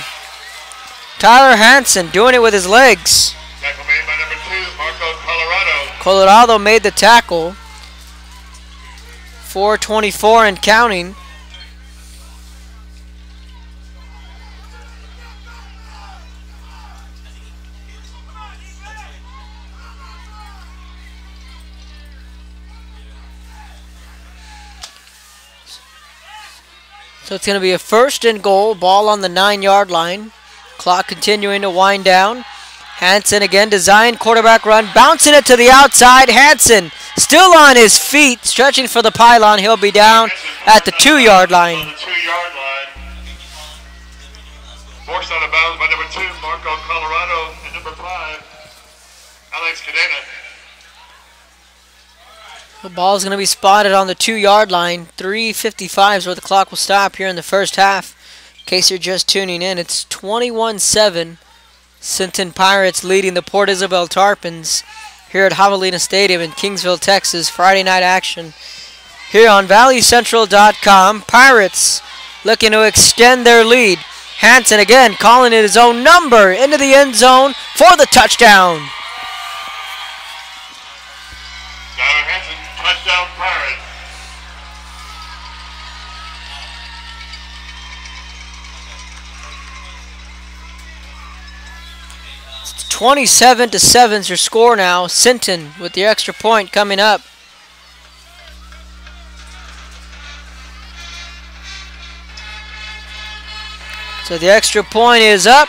[SPEAKER 1] Tyler Hansen doing it with his legs.
[SPEAKER 2] Tackle made by number 2, Marco Colorado.
[SPEAKER 1] Colorado made the tackle. 4:24 and counting. So it's going to be a 1st and goal, ball on the 9-yard line. Clock continuing to wind down. Hansen again, design quarterback run, bouncing it to the outside. Hansen still on his feet, stretching for the pylon. He'll be down at the 2-yard line.
[SPEAKER 2] On the 2-yard line. Forced out of bounds by number 2, Marco Colorado, and number 5, Alex Cadena.
[SPEAKER 1] The ball is going to be spotted on the 2-yard line. 3:55 is where the clock will stop here in the first half. In case you're just tuning in, it's 21-7. Sinton Pirates leading the Port Isabel Tarpons here at Javelina Stadium in Kingsville, Texas. Friday night action here on ValleyCentral.com. Pirates looking to extend their lead. Hansen again calling it his own number into the end zone for the touchdown.
[SPEAKER 2] Tyler Hansen, touchdown Pirates.
[SPEAKER 1] It's 27-7 is your score now. Sinton with the extra point coming up. So the extra point is up.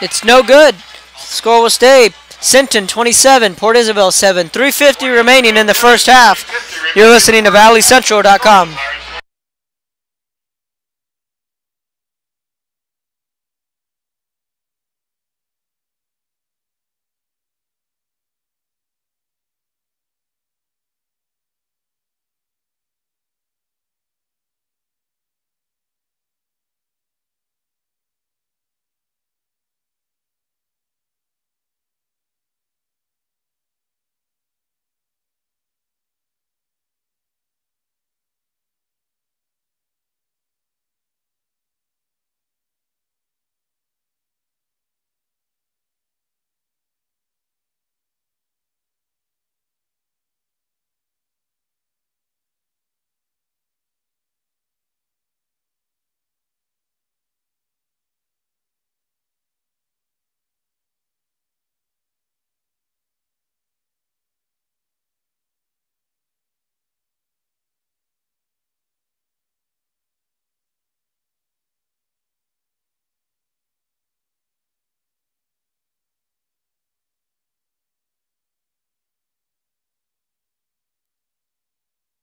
[SPEAKER 1] It's no good. Score will stay. Sinton 27, Port Isabel 7. 3:50 remaining in the first half. You're listening to ValleyCentral.com.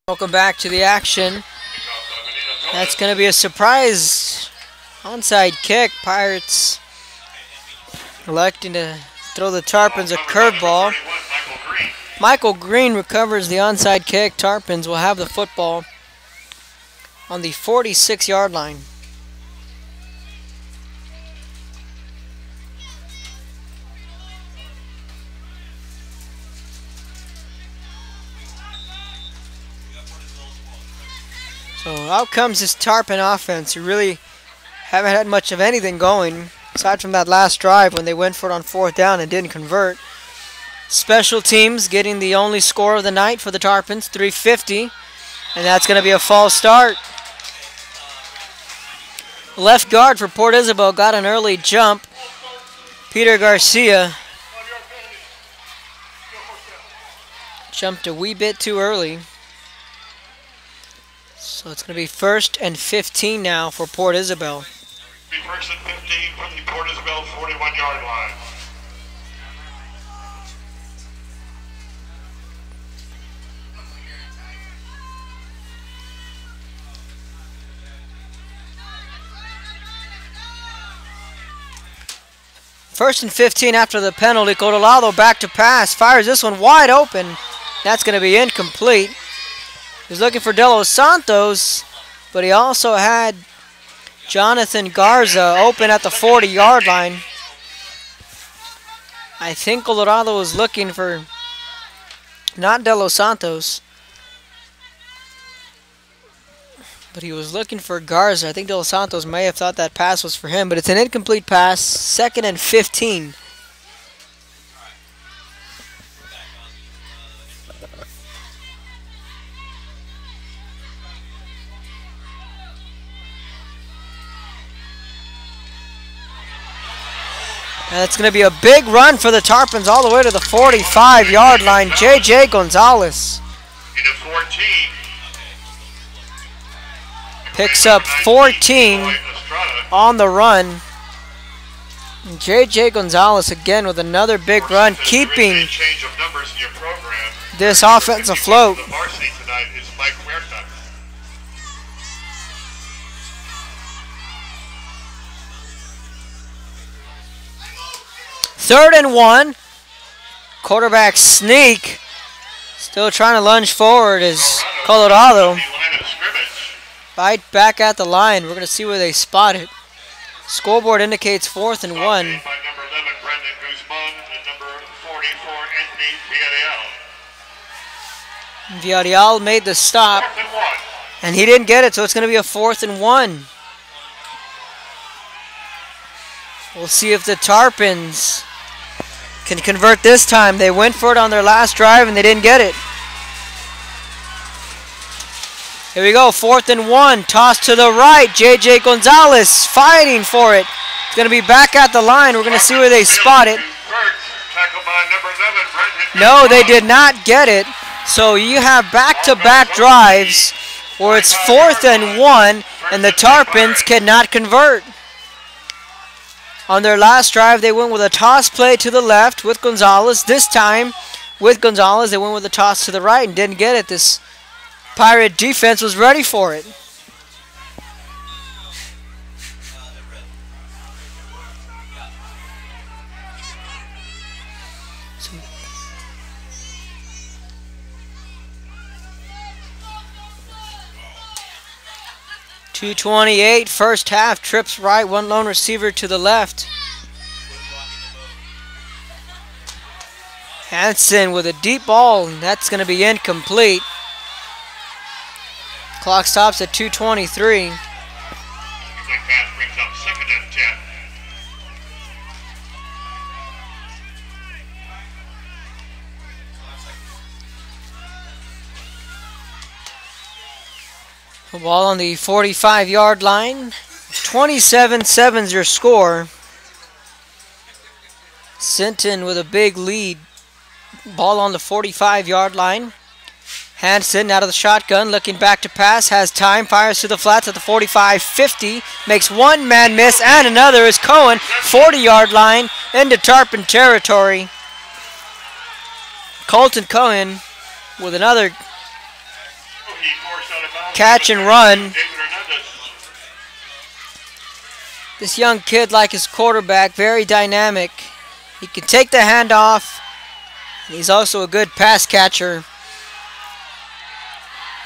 [SPEAKER 1] Welcome back to the action. That's going to be a surprise onside kick. Pirates electing to throw the Tarpons a curveball. Michael Green recovers the onside kick. Tarpons will have the football on the 46-yard line. So out comes this Tarpon offense, who really haven't had much of anything going, aside from that last drive when they went for it on 4th down and didn't convert. Special teams getting the only score of the night for the Tarpons, 350, and that's going to be a false start. Left guard for Port Isabel got an early jump. Peter Garcia jumped a wee bit too early. So it's going to be 1st and 15 now for Port Isabel.
[SPEAKER 2] 1st and 15 from the Port Isabel 41-yard line.
[SPEAKER 1] First and 15 after the penalty. Codolado back to pass. Fires this one wide open. That's going to be incomplete. He's looking for De Los Santos, but he also had Jonathan Garza open at the 40-yard line. I think Colorado was looking for not De Los Santos, but he was looking for Garza. I think De Los Santos may have thought that pass was for him, but it's an incomplete pass. 2nd and 15. And it's going to be a big run for the Tarpons all the way to the 45-yard line. J.J. Gonzalez picks up 14 on the run. J.J. Gonzalez again with another big run, keeping this offense afloat. 3rd and 1. Quarterback sneak. Still trying to lunge forward is Colorado. Right back at the line. We're going to see where they spot it. Scoreboard indicates 4th and 1. Villarreal made the stop, and he didn't get it, so it's going to be a 4th and 1. We'll see if the Tarpons can convert this time. They went for it on their last drive, and they didn't get it. Here we go, 4th and 1. Toss to the right. J.J. Gonzalez fighting for it. It's going to be back at the line. We're going to see where they spot it. No, they did not get it. So you have back-to-back drives where it's 4th and 1, and the Tarpons cannot convert. On their last drive, they went with a toss play to the left with Gonzalez. This time, with Gonzalez, they went with a toss to the right and didn't get it. This Pirate defense was ready for it. .228, first half, trips right, one lone receiver to the left. Hansen with a deep ball, and that's going to be incomplete. Clock stops at 2:23. The ball on the 45-yard line. 27-7's your score. Sinton with a big lead. Ball on the 45-yard line. Hansen out of the shotgun, looking back to pass, has time, fires to the flats at the 45-50, makes one man miss, and another is Cohen, 40-yard line, into Tarpon territory. Colton Cohen with another catch and run. This young kid, like his quarterback, very dynamic. He can take the handoff. He's also a good pass catcher.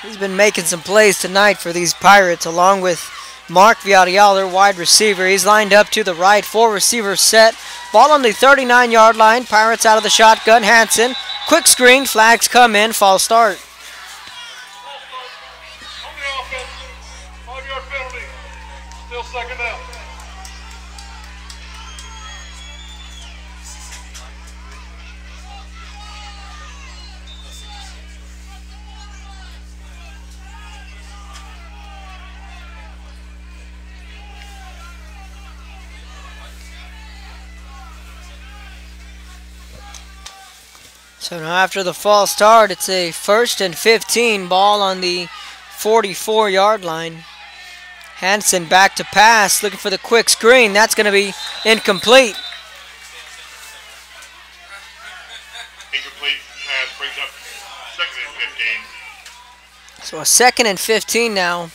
[SPEAKER 1] He's been making some plays tonight for these Pirates, along with Mark Villarreal, their wide receiver. He's lined up to the right, 4 receivers set. Ball on the 39-yard line. Pirates out of the shotgun. Hansen, quick screen, flags come in, false start.
[SPEAKER 2] On the offense, 5-yard penalty. Still second down.
[SPEAKER 1] So now after the false start, it's a 1st and 15, ball on the 44-yard line. Hansen back to pass, looking for the quick screen. That's going to be incomplete.
[SPEAKER 2] Incomplete pass brings up 2nd and 15.
[SPEAKER 1] So a 2nd and 15 now.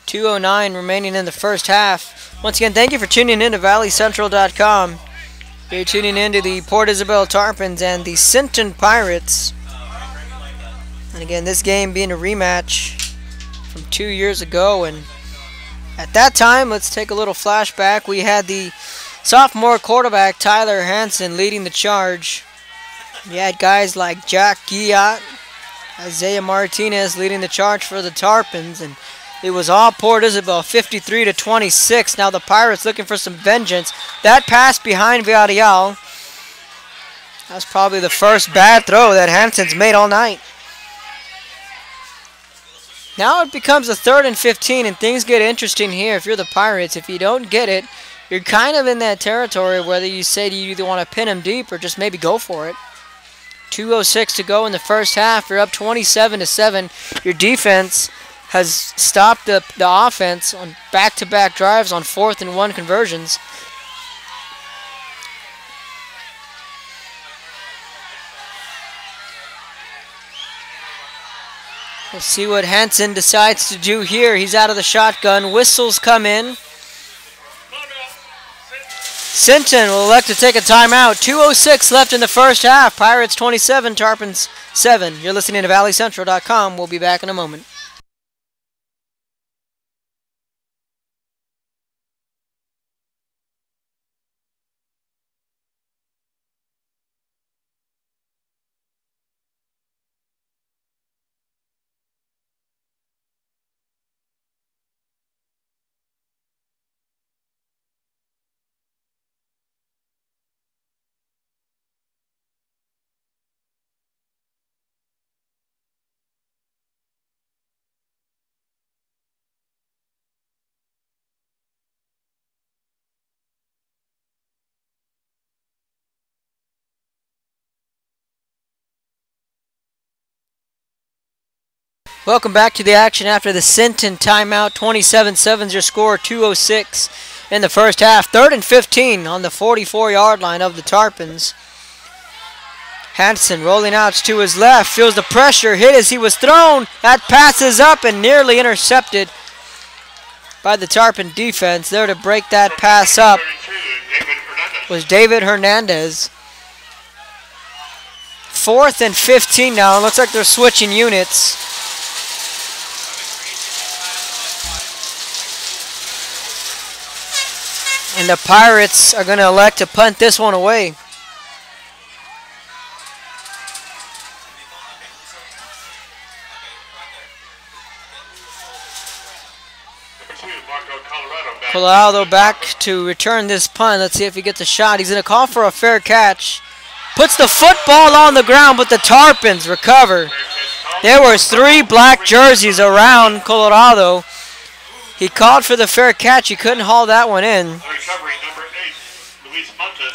[SPEAKER 1] 2:09 remaining in the first half. Once again, thank you for tuning in to ValleyCentral.com. You're tuning in to the Port Isabel Tarpons and the Sinton Pirates. And again, this game being a rematch from 2 years ago. And at that time, let's take a little flashback. We had the sophomore quarterback, Tyler Hansen, leading the charge. You had guys like Jack Guillat, Isaiah Martinez leading the charge for the Tarpons. And it was all Port Isabel, 53-26. Now the Pirates looking for some vengeance. That pass behind Villarreal. That's probably the first bad throw that Hansen's made all night. Now it becomes a 3rd and 15, and things get interesting here. If you're the Pirates, if you don't get it, you're kind of in that territory whether you say you either want to pin them deep or just maybe go for it. 2:06 to go in the first half. You're up 27-7. Your defense has stopped the offense on back-to-back drives on 4th and 1 conversions. We'll see what Hansen decides to do here. He's out of the shotgun. Whistles come in. Sinton will elect to take a timeout. 2:06 left in the first half. Pirates 27, Tarpons 7. You're listening to ValleyCentral.com. We'll be back in a moment. Welcome back to the action after the Sinton timeout. 27-7 is your score, 2:06 in the first half. 3rd and 15 on the 44-yard line of the Tarpons. Hansen rolling out to his left, feels the pressure, hit as he was thrown. That pass is up and nearly intercepted by the Tarpon defense. There to break that pass up was David Hernandez. 4th and 15 now. It looks like they're switching units. And the Pirates are going to elect to punt this one away. Colorado back to return this punt. Let's see if he gets a shot. He's going to call for a fair catch. Puts the football on the ground, but the Tarpons recover. There were 3 black jerseys around Colorado. He called for the fair catch. He couldn't haul that one in.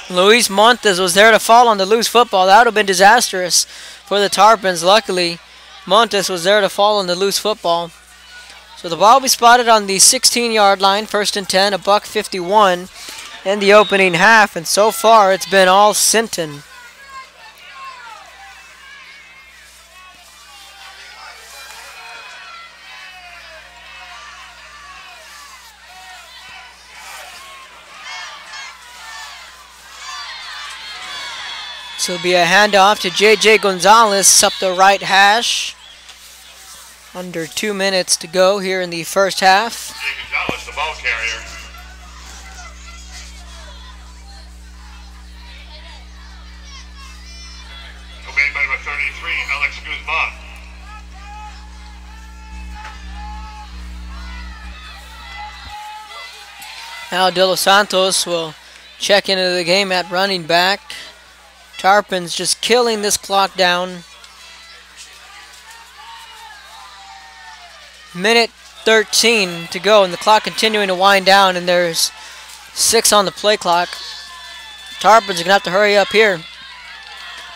[SPEAKER 1] Luis Montes was there to fall on the loose football. That would have been disastrous for the Tarpons. Luckily, Montes was there to fall on the loose football. So the ball will be spotted on the 16-yard line. 1st and 10, $1:51 in the opening half. And so far, it's been all Sinton. This will be a handoff to J.J. Gonzalez up the right hash. Under 2 minutes to go here in the first half.
[SPEAKER 2] J.J. Gonzalez, the ball carrier. Obeyed by number 33, Alex Guzman.
[SPEAKER 1] Now De Los Santos will check into the game at running back. Tarpons just killing this clock down. Minute 13 to go, and the clock continuing to wind down, and there's 6 on the play clock. Tarpons are going to have to hurry up here.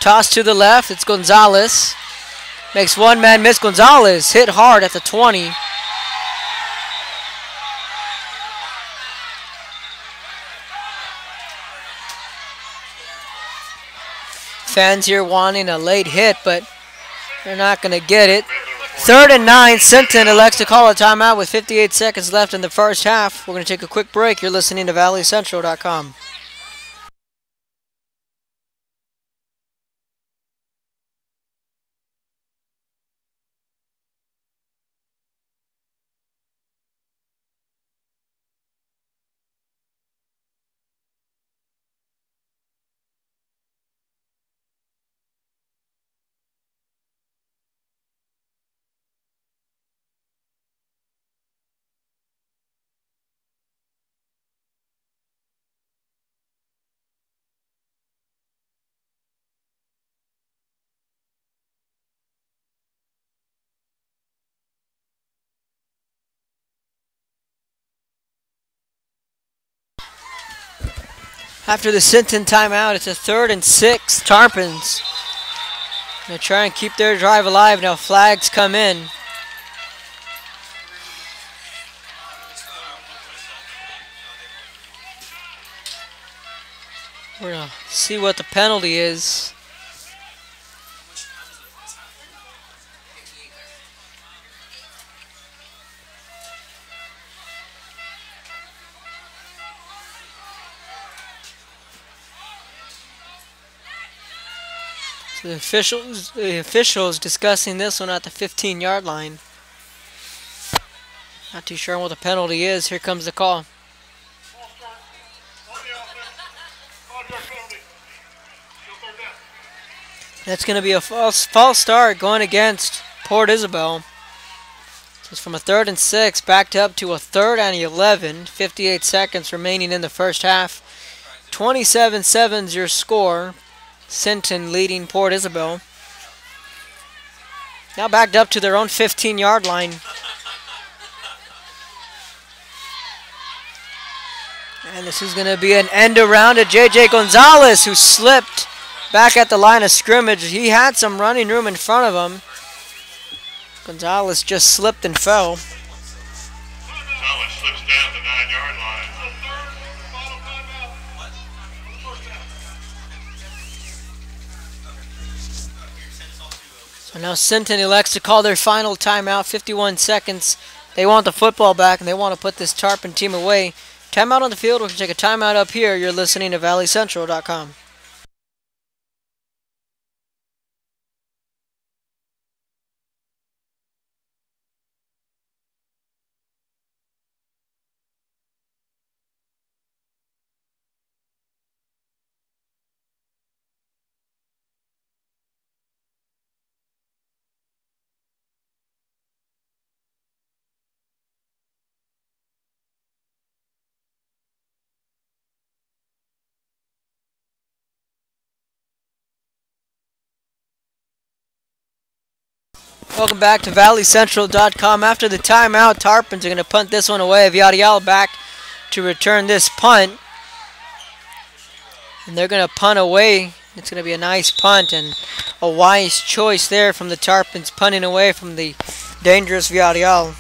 [SPEAKER 1] Toss to the left, it's Gonzalez. Makes one man miss. Gonzalez hit hard at the 20. Fans here wanting a late hit, but they're not going to get it. 3rd and 9, Sinton elects to call a timeout with 58 seconds left in the first half. We're going to take a quick break. You're listening to ValleyCentral.com. After the Sinton timeout, it's a 3rd and 6. Tarpons going to try and keep their drive alive. Now flags come in. We're going to see what the penalty is. So the officials discussing this one at the 15-yard line. Not too sure what the penalty is. Here comes the call. That's going to be a false start going against Port Isabel. So it's from a 3rd and 6 backed up to a 3rd and 11. 58 seconds remaining in the first half. 27-7 is your score. Sinton leading Port Isabel. Now backed up to their own 15-yard line. And this is going to be an end around to J.J. Gonzalez, who slipped back at the line of scrimmage. He had some running room in front of him. Gonzalez just slipped and fell.
[SPEAKER 2] Gonzalez slips down the 9-yard line.
[SPEAKER 1] So now Sinton elects to call their final timeout. 51 seconds. They want the football back, and they want to put this Tarpon team away. Timeout on the field. We're going to take a timeout up here. You're listening to ValleyCentral.com. Welcome back to ValleyCentral.com. After the timeout, Tarpons are going to punt this one away. Villarreal back to return this punt. And they're going to punt away. It's going to be a nice punt and a wise choice there from the Tarpons, punting away from the dangerous Villarreal.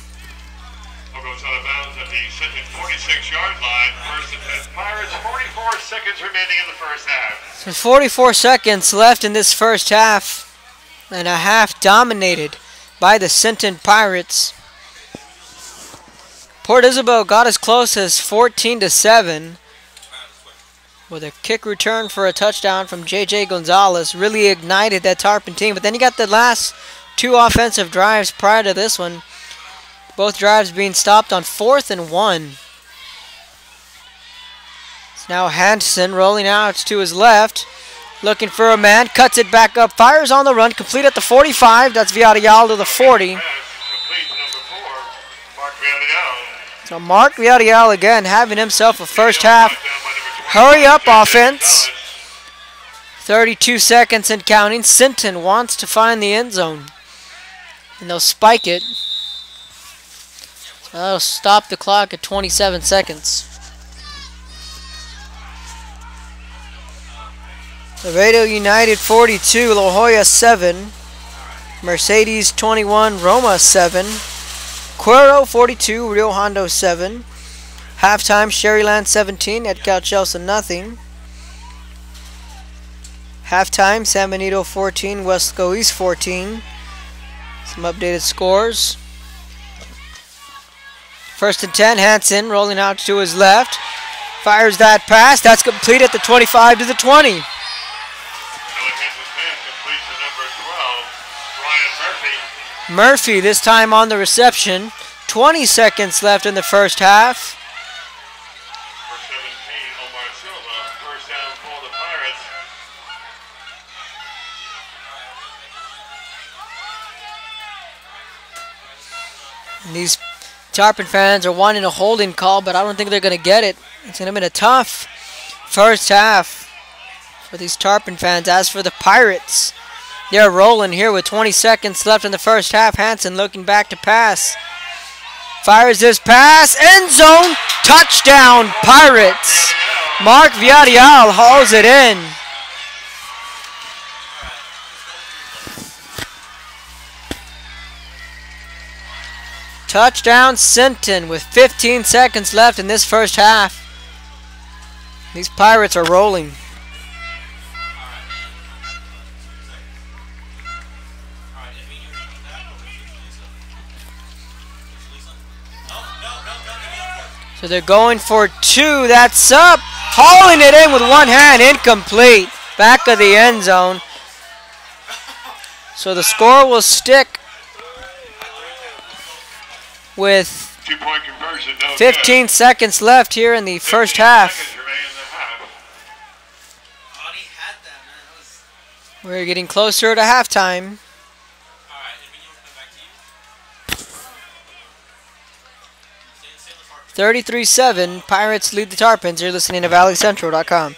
[SPEAKER 2] Ball goes out of bounds at the Sinton 46-yard line. First and 10 Pirates, 44 seconds remaining in the first half.
[SPEAKER 1] So 44 seconds left in this first half. And a half dominated by the Sinton Pirates. Port Isabel got as close as 14-7. with a kick return for a touchdown from J.J. Gonzalez. Really ignited that Tarpon team. But then you got the last two offensive drives prior to this one. Both drives being stopped on 4th and 1. It's now Hansen rolling out to his left. Looking for a man. Cuts it back up. Fires on the run. Complete at the 45. That's Villarreal to the 40. So Mark Villarreal again having himself a first half hurry up offense. 32 seconds and counting. Sinton wants to find the end zone. And they'll spike it. So that'll stop the clock at 27 seconds. Laredo United 42, La Jolla 7. Mercedes 21, Roma 7. Cuero 42, Rio Hondo 7. Halftime, Sherryland 17, Edcal Chelsea nothing. Halftime, San Benito 14, Westco East 14. Some updated scores. 1st and 10, Hansen rolling out to his left. Fires that pass. That's complete at the 25 to the 20. Murphy this time on the reception. 20 seconds left in the first half. And these Tarpon fans are wanting a holding call, but I don't think they're going to get it. It's going to be a tough first half for these Tarpon fans. As for the Pirates, they're rolling here with 20 seconds left in the first half. Hansen looking back to pass. Fires this pass. End zone. Touchdown, Pirates. Mark Villarreal hauls it in. Touchdown, Sinton, with 15 seconds left in this first half. These Pirates are rolling. So they're going for 2. That's up. Hauling it in with one hand. Incomplete. Back of the end zone. So the score will stick with 15 seconds left here in the first half. We're getting closer to halftime. 33-7, Pirates lead the Tarpons. You're listening to ValleyCentral.com.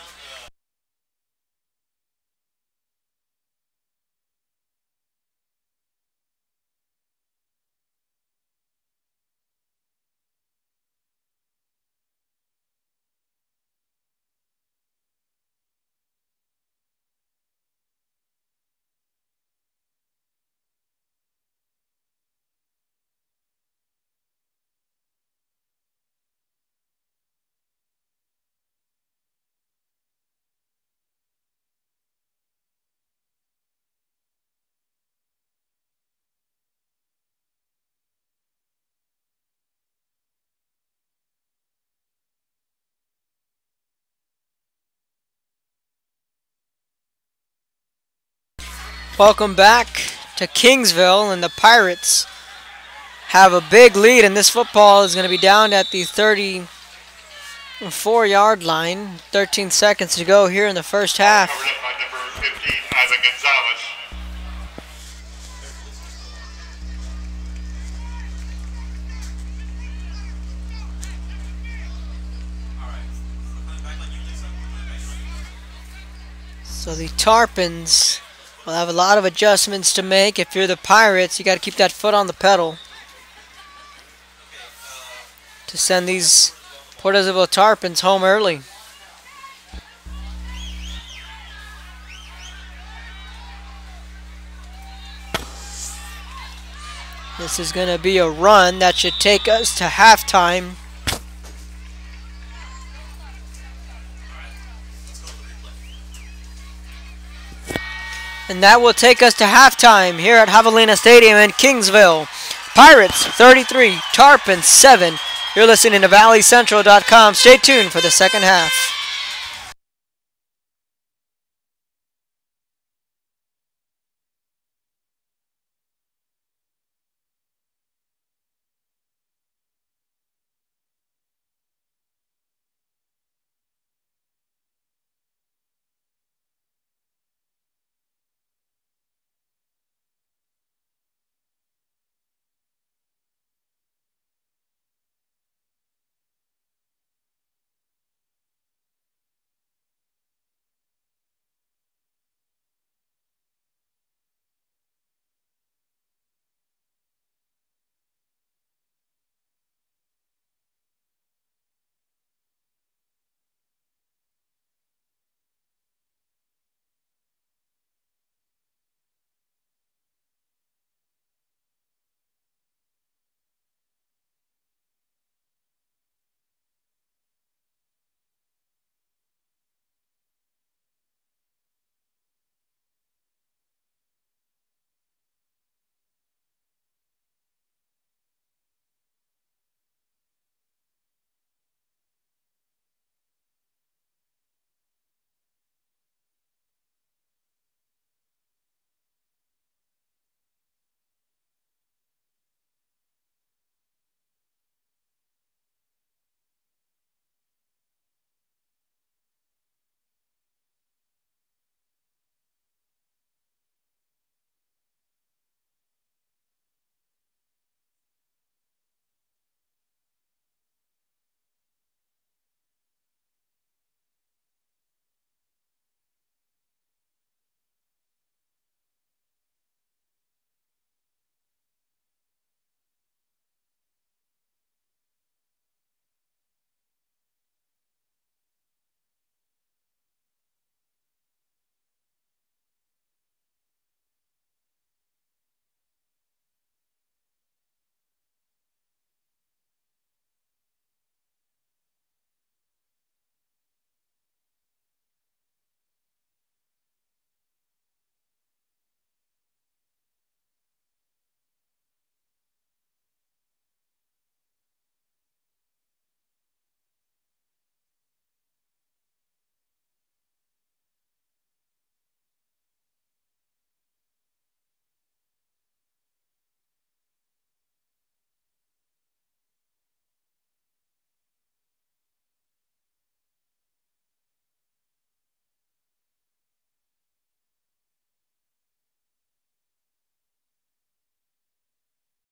[SPEAKER 1] Welcome back to Kingsville, and the Pirates have a big lead, and this football is going to be down at the 34-yard line. 13 seconds to go here in the first half.
[SPEAKER 2] Covered up by number 15, Ivan Gonzalez.
[SPEAKER 1] So the Tarpons will have a lot of adjustments to make. If you're the Pirates, you got to keep that foot on the pedal to send these Port Isabel Tarpons home early. This is going to be a run that should take us to halftime. And that will take us to halftime here at Javelina Stadium in Kingsville. Pirates 33, Tarpons 7. You're listening to ValleyCentral.com. Stay tuned for the second half.